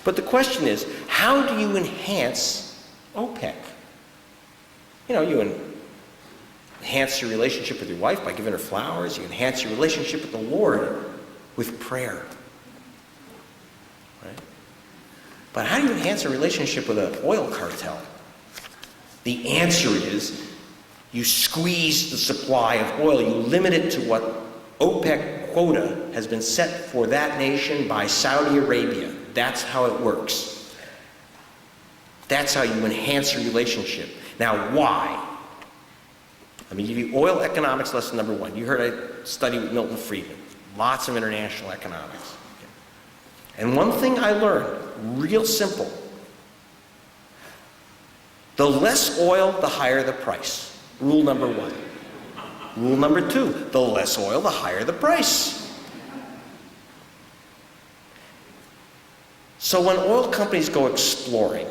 [SPEAKER 1] But the question is, how do you enhance OPEC? You know, you enhance your relationship with your wife by giving her flowers. You enhance your relationship with the Lord with prayer. Right? But how do you enhance a relationship with an oil cartel? The answer is you squeeze the supply of oil. You limit it to what OPEC quota has been set for that nation by Saudi Arabia. That's how it works. That's how you enhance your relationship. Now, why? Let me give you oil economics lesson number 1. You heard I studied with Milton Friedman. Lots of international economics. Okay. And one thing I learned, real simple. The less oil, the higher the price. Rule number 1. Rule number 2, the less oil, the higher the price. So when oil companies go exploring,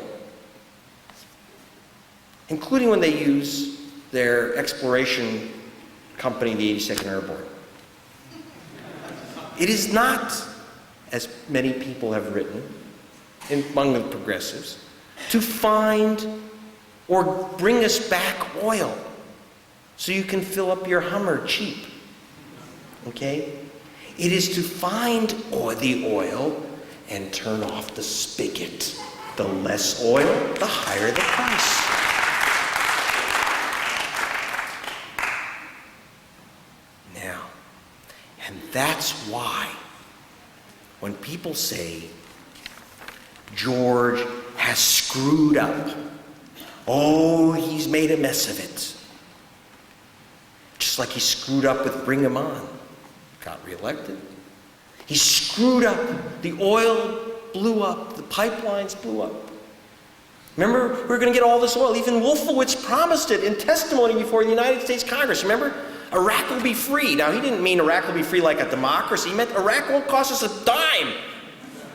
[SPEAKER 1] including when they use their exploration company, the 82nd Airborne, it is not, as many people have written, among the progressives, to find or bring us back oil so you can fill up your Hummer cheap. Okay? It is to find the oil and turn off the spigot. The less oil, the higher the price. Now, and that's why when people say George has screwed up, oh, he's made a mess of it. Just like he screwed up with Bring 'em On, got reelected. He screwed up. The oil blew up. The pipelines blew up. Remember, we were going to get all this oil. Even Wolfowitz promised it in testimony before the United States Congress. Remember? Iraq will be free. Now, he didn't mean Iraq will be free like a democracy. He meant Iraq won't cost us a dime.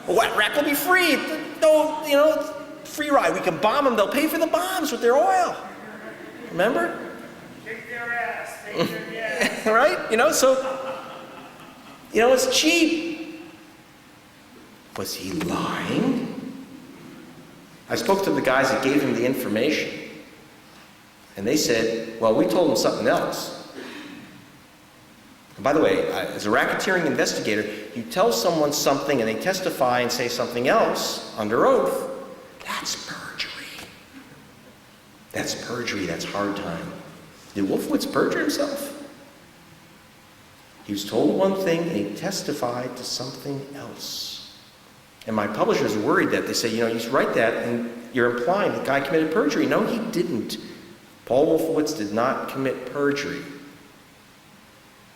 [SPEAKER 1] What? Iraq will be free. No, you know, free ride. We can bomb them. They'll pay for the bombs with their oil. Remember?
[SPEAKER 2] Kick their ass. Take their gas.
[SPEAKER 1] Right? You know, so... You know, it's cheap. Was he lying? I spoke to the guys that gave him the information. And they said, well, we told him something else. And by the way, as a racketeering investigator, you tell someone something and they testify and say something else under oath. That's perjury. That's perjury. That's hard time. Did Wolfowitz perjure himself? He was told one thing and he testified to something else. And my publishers are worried that they say, you know, you write that and you're implying the guy committed perjury. No, he didn't. Paul Wolfowitz did not commit perjury.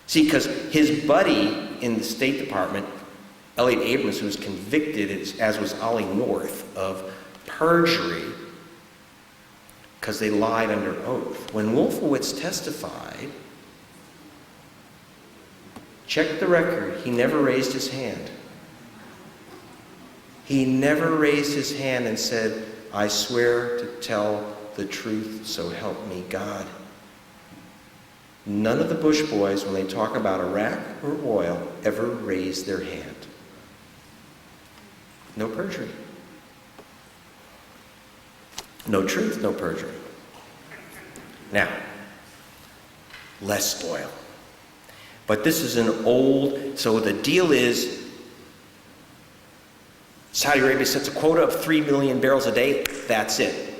[SPEAKER 1] See, because his buddy in the State Department, Elliot Abrams, who was convicted, as was Ollie North, of perjury because they lied under oath. When Wolfowitz testified, check the record, he never raised his hand. He never raised his hand and said, I swear to tell the truth, so help me God. None of the Bush boys, when they talk about Iraq or oil, ever raise their hand. No perjury. No truth, no perjury. Now, less oil. But this is an old, so the deal is Saudi Arabia sets a quota of 3 million barrels a day. That's it.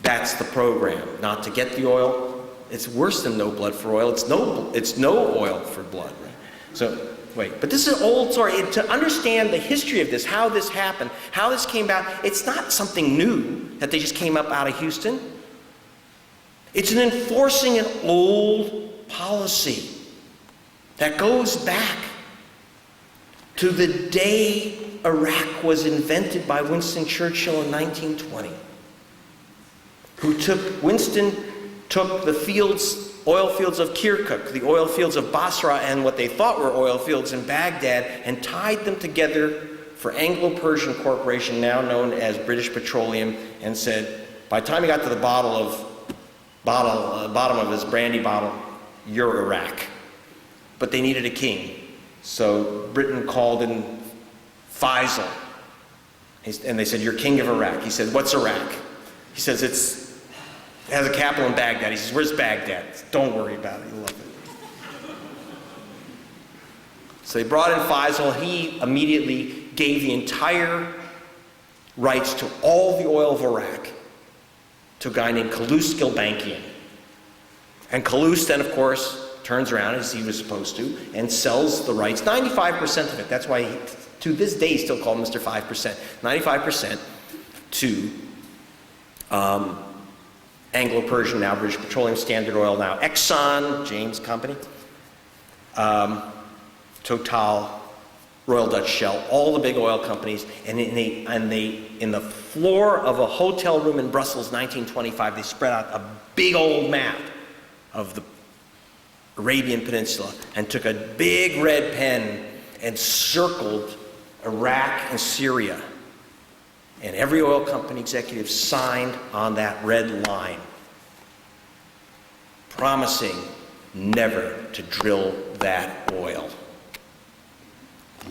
[SPEAKER 1] That's the program. Not to get the oil. It's worse than no blood for oil. It's no oil for blood. Right? So, wait. But this is an old story. To understand the history of this, how this happened, how this came about, it's not something new that they just came up out of Houston. It's an enforcing an old policy that goes back to the day Iraq was invented by Winston Churchill in 1920. Winston took the oil fields of Kirkuk, the oil fields of Basra, and what they thought were oil fields in Baghdad, and tied them together for Anglo-Persian Corporation, now known as British Petroleum, and said, by the time he got to the bottom of his brandy bottle, you're Iraq. But they needed a king. So Britain called in Faisal. And they said, you're king of Iraq. He said, what's Iraq? He says, it has a capital in Baghdad. He says, where's Baghdad? Don't worry about it. You'll love it. So they brought in Faisal. He immediately gave the entire rights to all the oil of Iraq to a guy named Kalous Gulbenkian. And Kalous then, of course, turns around, as he was supposed to, and sells the rights, 95% of it. That's why, to this day, he still called Mr. 5%. 95% to Anglo-Persian, now British Petroleum, Standard Oil, now Exxon, James Company, Total, Royal Dutch Shell, all the big oil companies, and in the floor of a hotel room in Brussels, 1925, they spread out a big old map of the Arabian Peninsula and took a big red pen and circled Iraq and Syria. And every oil company executive signed on that red line, promising never to drill that oil.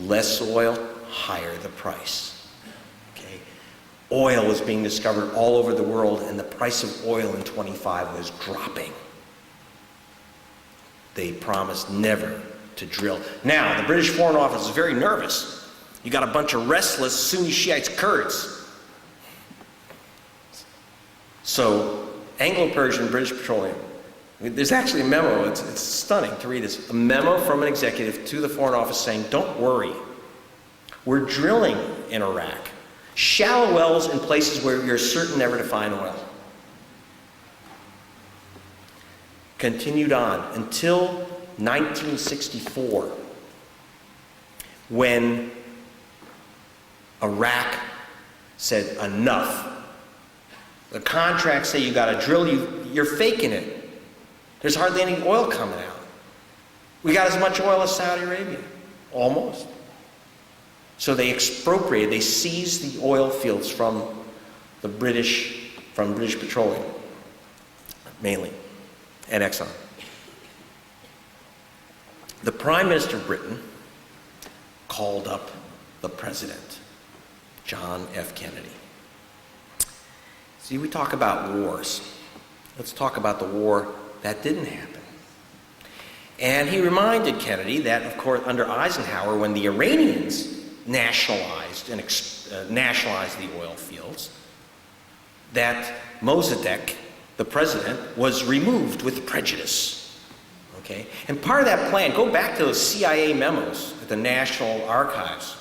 [SPEAKER 1] Less oil, higher the price. Okay? Oil was being discovered all over the world, and the price of oil in 25 was dropping. They promised never to drill. Now, the British Foreign Office is very nervous. You got a bunch of restless Sunni Shiites, Kurds. So, Anglo-Persian, British Petroleum. There's actually a memo, it's stunning to read this. A memo from an executive to the Foreign Office saying, don't worry, we're drilling in Iraq. Shallow wells in places where you're certain never to find oil. Continued on until 1964, when Iraq said, enough. The contracts say you got to drill, you're faking it. There's hardly any oil coming out. We got as much oil as Saudi Arabia, almost. So they expropriated, they seized the oil fields from British Petroleum, mainly, and Exxon. The Prime Minister of Britain called up the President, John F. Kennedy. See, we talk about wars. Let's talk about the war that didn't happen. And he reminded Kennedy that, of course, under Eisenhower, when the Iranians nationalized the oil fields, that Mossadegh, the president, was removed with prejudice. Okay? And part of that plan, go back to those CIA memos at the National Archives.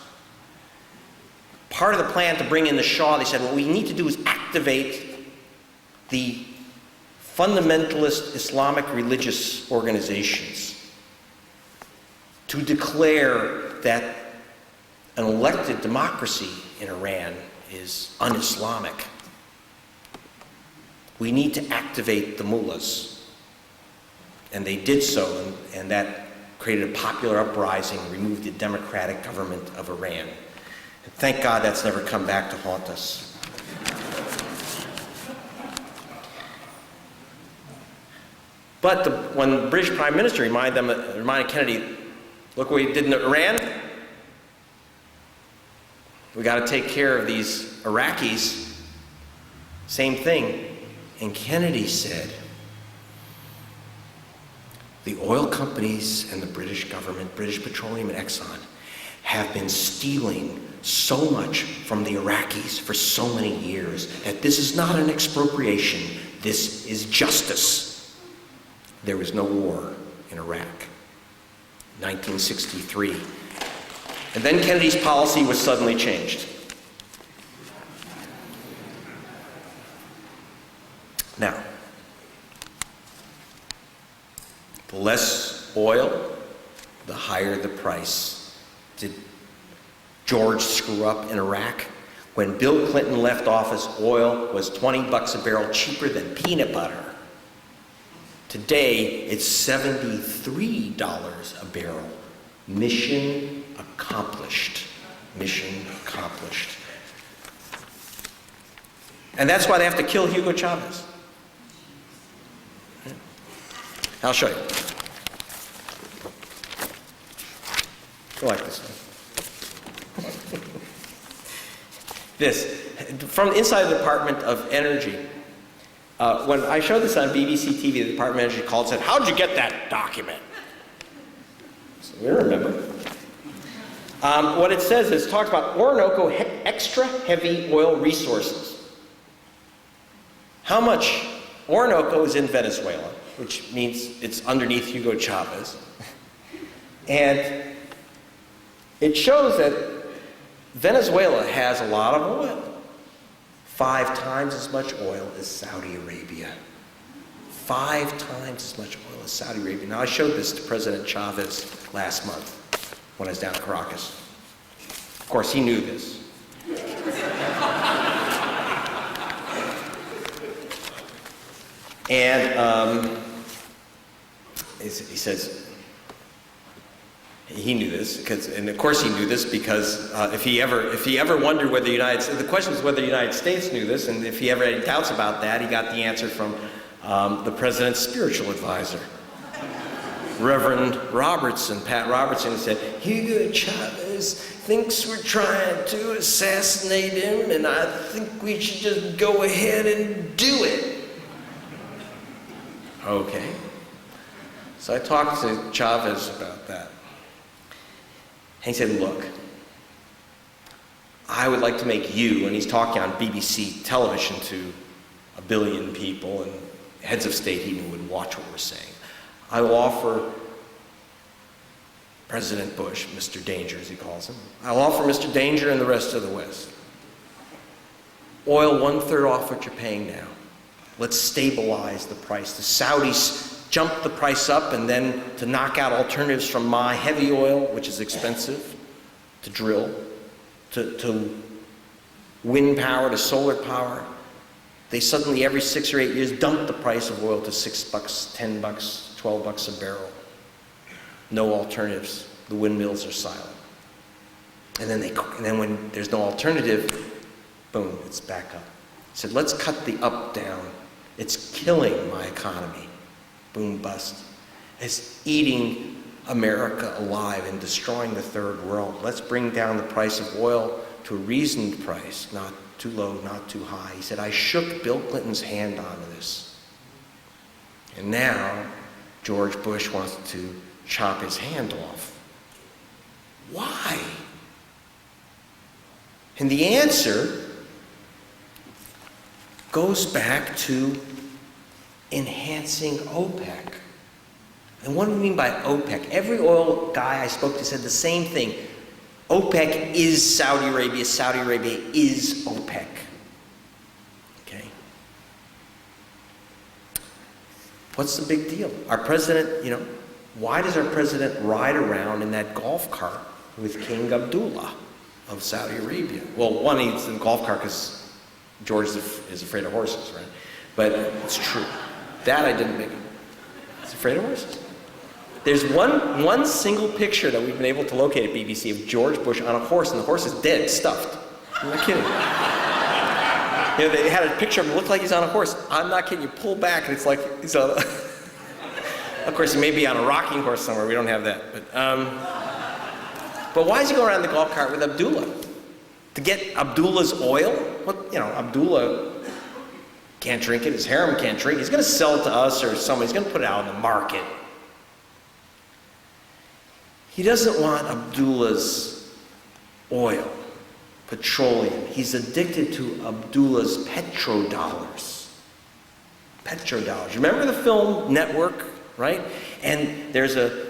[SPEAKER 1] Part of the plan to bring in the Shah, they said, what we need to do is activate the fundamentalist Islamic religious organizations to declare that an elected democracy in Iran is un-Islamic. We need to activate the mullahs. And they did so, and that created a popular uprising, removed the democratic government of Iran. And thank God that's never come back to haunt us. But when the British Prime Minister reminded Kennedy, look what we did in Iran. We got to take care of these Iraqis. Same thing. And Kennedy said, the oil companies and the British government, British Petroleum and Exxon, have been stealing so much from the Iraqis for so many years that this is not an expropriation. This is justice. There was no war in Iraq. 1963. And then Kennedy's policy was suddenly changed. Now, the less oil, the higher the price. Did George screw up in Iraq? When Bill Clinton left office, oil was 20 bucks a barrel cheaper than peanut butter. Today, it's $73 a barrel. Mission accomplished. Mission accomplished. And that's why they have to kill Hugo Chavez. I'll show you. Go like this one. This, from inside the Department of Energy. When I showed this on BBC TV, the Department of Energy called and said, "How'd you get that document?" So we remember. What it says is, it talks about Orinoco extra heavy oil resources. How much? Orinoco is in Venezuela, which means it's underneath Hugo Chavez. And it shows that Venezuela has a lot of oil. 5 times as much oil as Saudi Arabia. 5 times as much oil as Saudi Arabia. Now, I showed this to President Chavez last month when I was down in Caracas. Of course, he knew this. And he says, he knew this, and of course he knew this because if he ever wondered whether the United States, the question is whether the United States knew this, and if he ever had any doubts about that, he got the answer from the president's spiritual advisor, Reverend Robertson, Pat Robertson, who said, "Hugo Chavez thinks we're trying to assassinate him, and I think we should just go ahead and do it." Okay. So I talked to Chavez about that. And he said, "Look, I would like to make you," and he's talking on BBC television to 1 billion people, and heads of state even would watch what we're saying. "I will offer President Bush, Mr. Danger as he calls him, I'll offer Mr. Danger and the rest of the West oil 1/3 off what you're paying now. Let's stabilize the price. The Saudis jumped the price up, and then to knock out alternatives from my heavy oil, which is expensive to drill, to wind power, to solar power, they suddenly every 6 or 8 years dumped the price of oil to $6, $10, $12 a barrel. No alternatives. The windmills are silent. And then when there's no alternative, boom, it's back up." He said, "Let's cut the up down. It's killing my economy." Boom, bust. It's eating America alive and destroying the third world. Let's bring down the price of oil to a reasoned price, not too low, not too high. He said, "I shook Bill Clinton's hand on this. And now George Bush wants to chop his hand off. Why?" And the answer goes back to enhancing OPEC. And what do we mean by OPEC? Every oil guy I spoke to said the same thing. OPEC is Saudi Arabia. Saudi Arabia is OPEC. Okay? What's the big deal? Our president, why does our president ride around in that golf cart with King Abdullah of Saudi Arabia? Well, one, he's in the golf cart because George is afraid of horses, right? But it's true. That I didn't make. He's afraid of horses. There's one single picture that we've been able to locate at BBC of George Bush on a horse, and the horse is dead, stuffed. I'm not kidding. They had a picture of him, looked like he's on a horse. I'm not kidding. You pull back, and it's like he's on. Of course, he may be on a rocking horse somewhere. We don't have that. But why is he going around the golf cart with Abdullah? To get Abdullah's oil? Abdullah can't drink it. His harem can't drink it. He's going to sell it to us or somebody. He's going to put it out in the market. He doesn't want Abdullah's oil, petroleum. He's addicted to Abdullah's petrodollars. Petrodollars. Remember the film Network, right? And there's a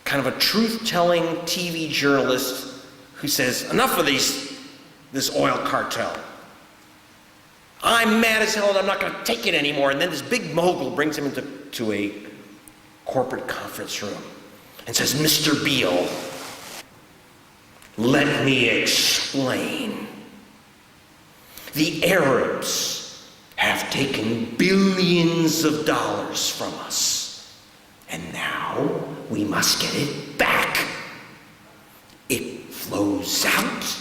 [SPEAKER 1] kind of a truth-telling TV journalist who says, "Enough of this oil cartel. I'm mad as hell and I'm not going to take it anymore." And then this big mogul brings him into a corporate conference room and says, "Mr. Beale, Let me explain. The Arabs have taken billions of dollars from us, and now we must get it back. It flows out,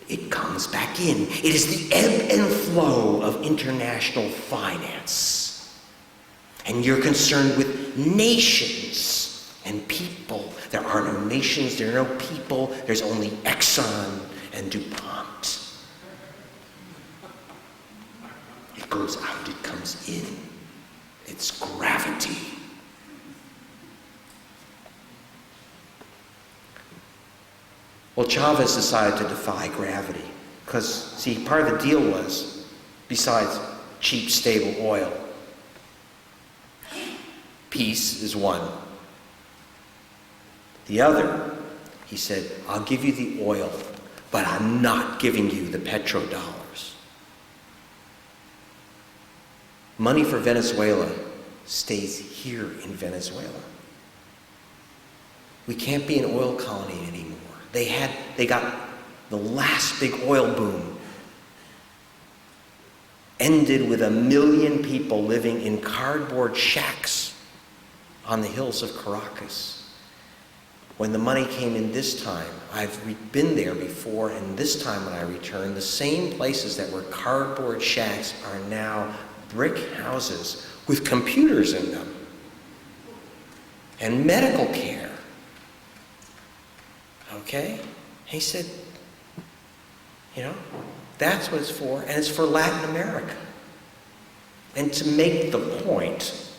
[SPEAKER 1] it comes back in. It is the ebb and flow of international finance. And you're concerned with nations and people. There are no nations, there are no people, there's only Exxon and DuPont. It goes out, it comes in. It's gravity. Well, Chavez decided to defy gravity because, see, part of the deal was, besides cheap, stable oil, peace is one. The other, he said, I'll give you the oil, but I'm not giving you the petrodollars. Money for Venezuela stays here in Venezuela. We can't be an oil colony anymore. They got the last big oil boom. Ended with 1 million people living in cardboard shacks on the hills of Caracas. When the money came in this time, I've been there before, and this time when I returned, the same places that were cardboard shacks are now brick houses with computers in them and medical care. Okay? He said, that's what it's for, and it's for Latin America. And to make the point,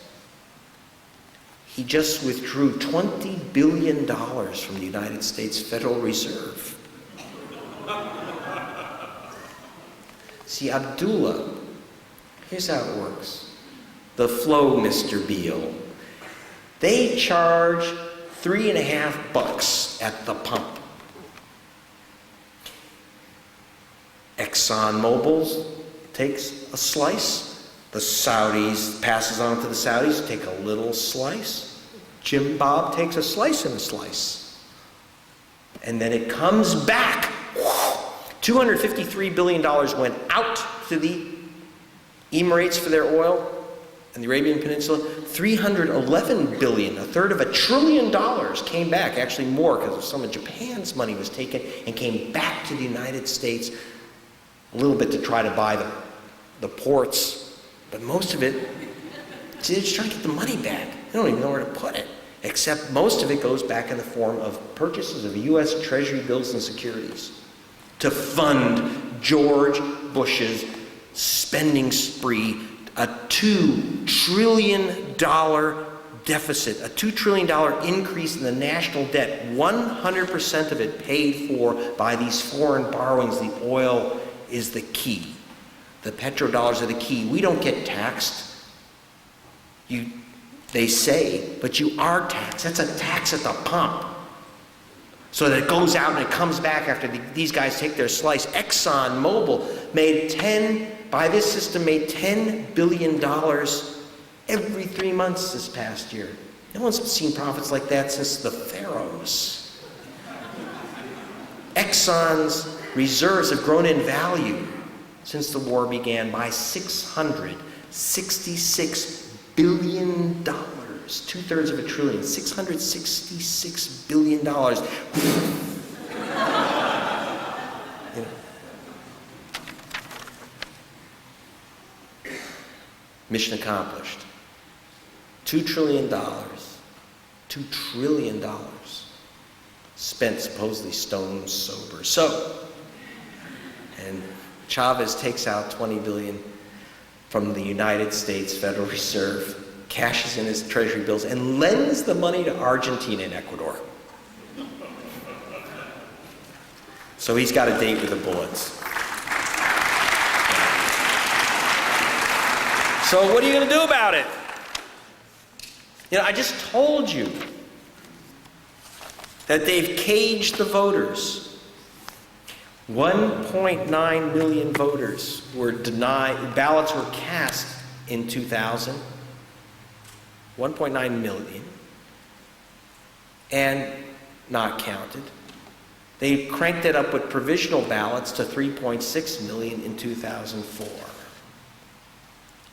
[SPEAKER 1] he just withdrew $20 billion from the United States Federal Reserve. See, Abdullah, here's how it works. The flow, Mr. Beale. They charge $3.50 at the pump. ExxonMobil takes a slice. The Saudis passes on to the Saudis, take a little slice. Jim Bob takes a slice and a slice. And then it comes back. $253 billion went out to the Emirates for their oil and the Arabian Peninsula. $311 billion, a third of $1 trillion, came back. Actually more, because some of Japan's money was taken and came back to the United States. A little bit to try to buy the ports, but most of it, they're just trying to get the money back. They don't even know where to put it, except most of it goes back in the form of purchases of U.S. Treasury bills and securities to fund George Bush's spending spree, a $2 trillion deficit, a $2 trillion increase in the national debt, 100% of it paid for by these foreign borrowings. The oil is the key. The petrodollars are the key. We don't get taxed. They say, but you are taxed. That's a tax at the pump. So that it goes out and it comes back after these guys take their slice. ExxonMobil made $10 billion every 3 months this past year. No one's seen profits like that since the pharaohs. Exxon's reserves have grown in value since the war began by $666 billion. 2/3 of $1 trillion. $666 billion. Mission accomplished. $2 trillion. $2 trillion. Spent supposedly stone sober. And Chavez takes out $20 billion from the United States Federal Reserve, cashes in his treasury bills, and lends the money to Argentina and Ecuador. So he's got a date with the bullets. So what are you going to do about it? I just told you that they've caged the voters. 1.9 million voters were denied, ballots were cast in 2000. 1.9 million. And not counted. They cranked it up with provisional ballots to 3.6 million in 2004.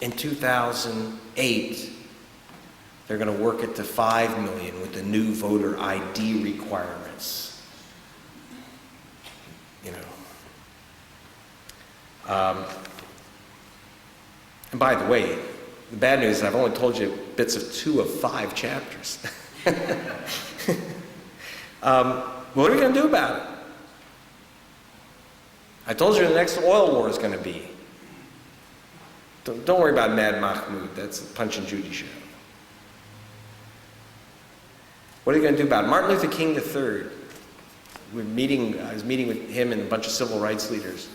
[SPEAKER 1] In 2008, they're going to work it to 5 million with the new voter ID requirements. You know. And by the way, the bad news is I've only told you bits of 2 of 5 chapters. What are we going to do about it? I told you the next oil war is going to be. Don't worry about Mad Mahmoud. That's a Punch and Judy show. What are you going to do about it? Martin Luther King III. I was meeting with him and a bunch of civil rights leaders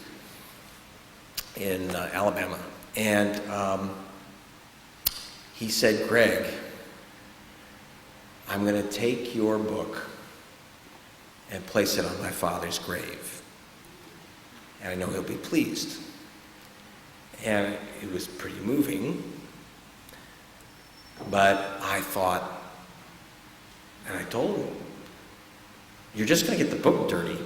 [SPEAKER 1] in Alabama. And he said, Greg, I'm going to take your book and place it on my father's grave. And I know he'll be pleased. And it was pretty moving. But I thought, and I told him, you're just going to get the book dirty.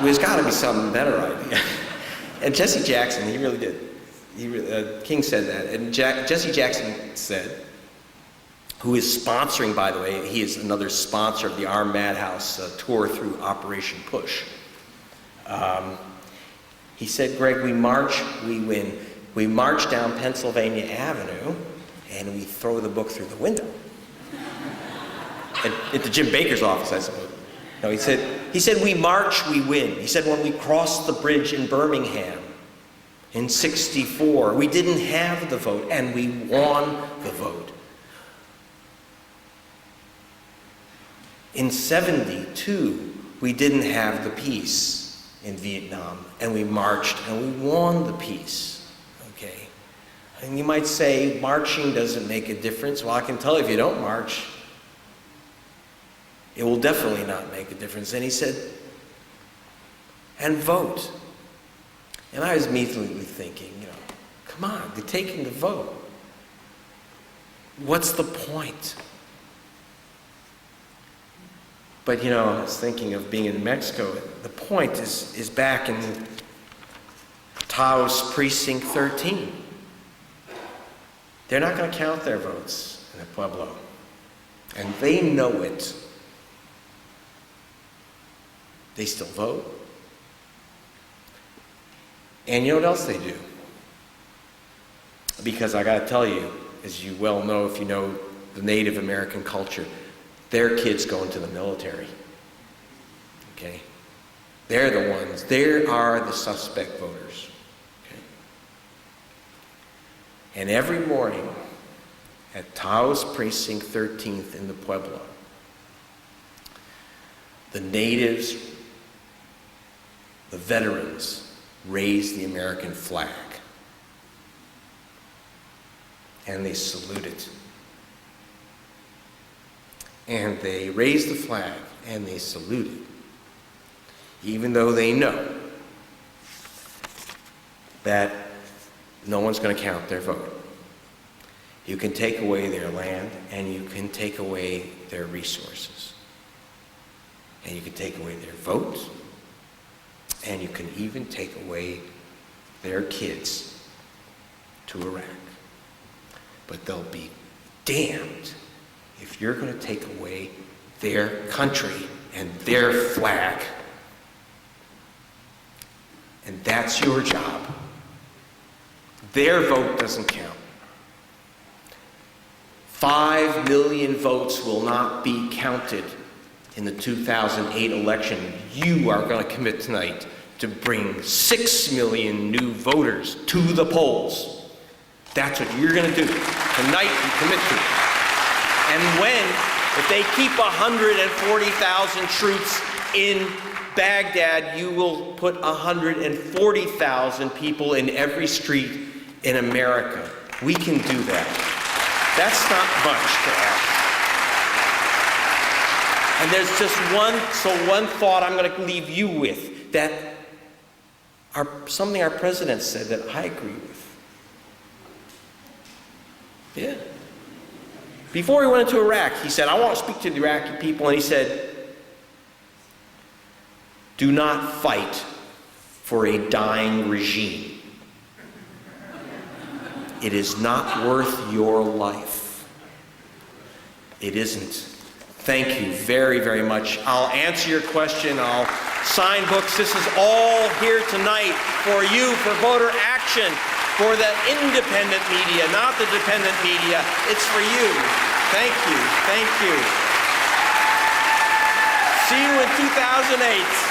[SPEAKER 1] There's got to be some better idea. And Jesse Jackson, he really did. King said that. And Jesse Jackson said, who is sponsoring, by the way, he is another sponsor of the Armed Madhouse tour through Operation Push. He said, Greg, we march, we win. We march down Pennsylvania Avenue, and we throw the book through the window. At the Jim Baker's office, I suppose. No, he said, we march, we win. He said, when we crossed the bridge in Birmingham in '64, we didn't have the vote, and we won the vote. In '72, we didn't have the peace in Vietnam, and we marched, and we won the peace, okay? And you might say, marching doesn't make a difference. Well, I can tell you, if you don't march, it will definitely not make a difference. And he said, and vote. And I was immediately thinking, come on, they're taking the vote. What's the point? But I was thinking of being in Mexico. The point is back in Taos Precinct 13. They're not going to count their votes in the Pueblo. And they know it. They still vote. And you know what else they do? Because I got to tell you, as you well know if you know the Native American culture, their kids go into the military. Okay? They're the ones. They are the suspect voters. Okay? And every morning at Taos Precinct 13th in the Pueblo, the natives, the veterans, raise the American flag. And they salute it. And they raise the flag and they salute it, even though they know that no one's going to count their vote. You can take away their land and you can take away their resources. And you can take away their vote, and you can even take away their kids to Iraq. But they'll be damned if you're going to take away their country and their flag. And that's your job. Their vote doesn't count. 5 million votes will not be counted in the 2008 election. You are going to commit tonight to bring 6 million new voters to the polls. That's what you're going to do. Tonight you commit to it. And if they keep 140,000 troops in Baghdad, you will put 140,000 people in every street in America. We can do that. That's not much to ask. And there's just one thought I'm going to leave you with, that something our president said that I agree with. Yeah. Before he went into Iraq, he said, I want to speak to the Iraqi people, and he said, Do not fight for a dying regime. It is not worth your life. It isn't. Thank you very, very much. I'll answer your question. I'll sign books. This is all here tonight for you, for voter action, for the independent media, not the dependent media. It's for you. Thank you. Thank you. See you in 2008.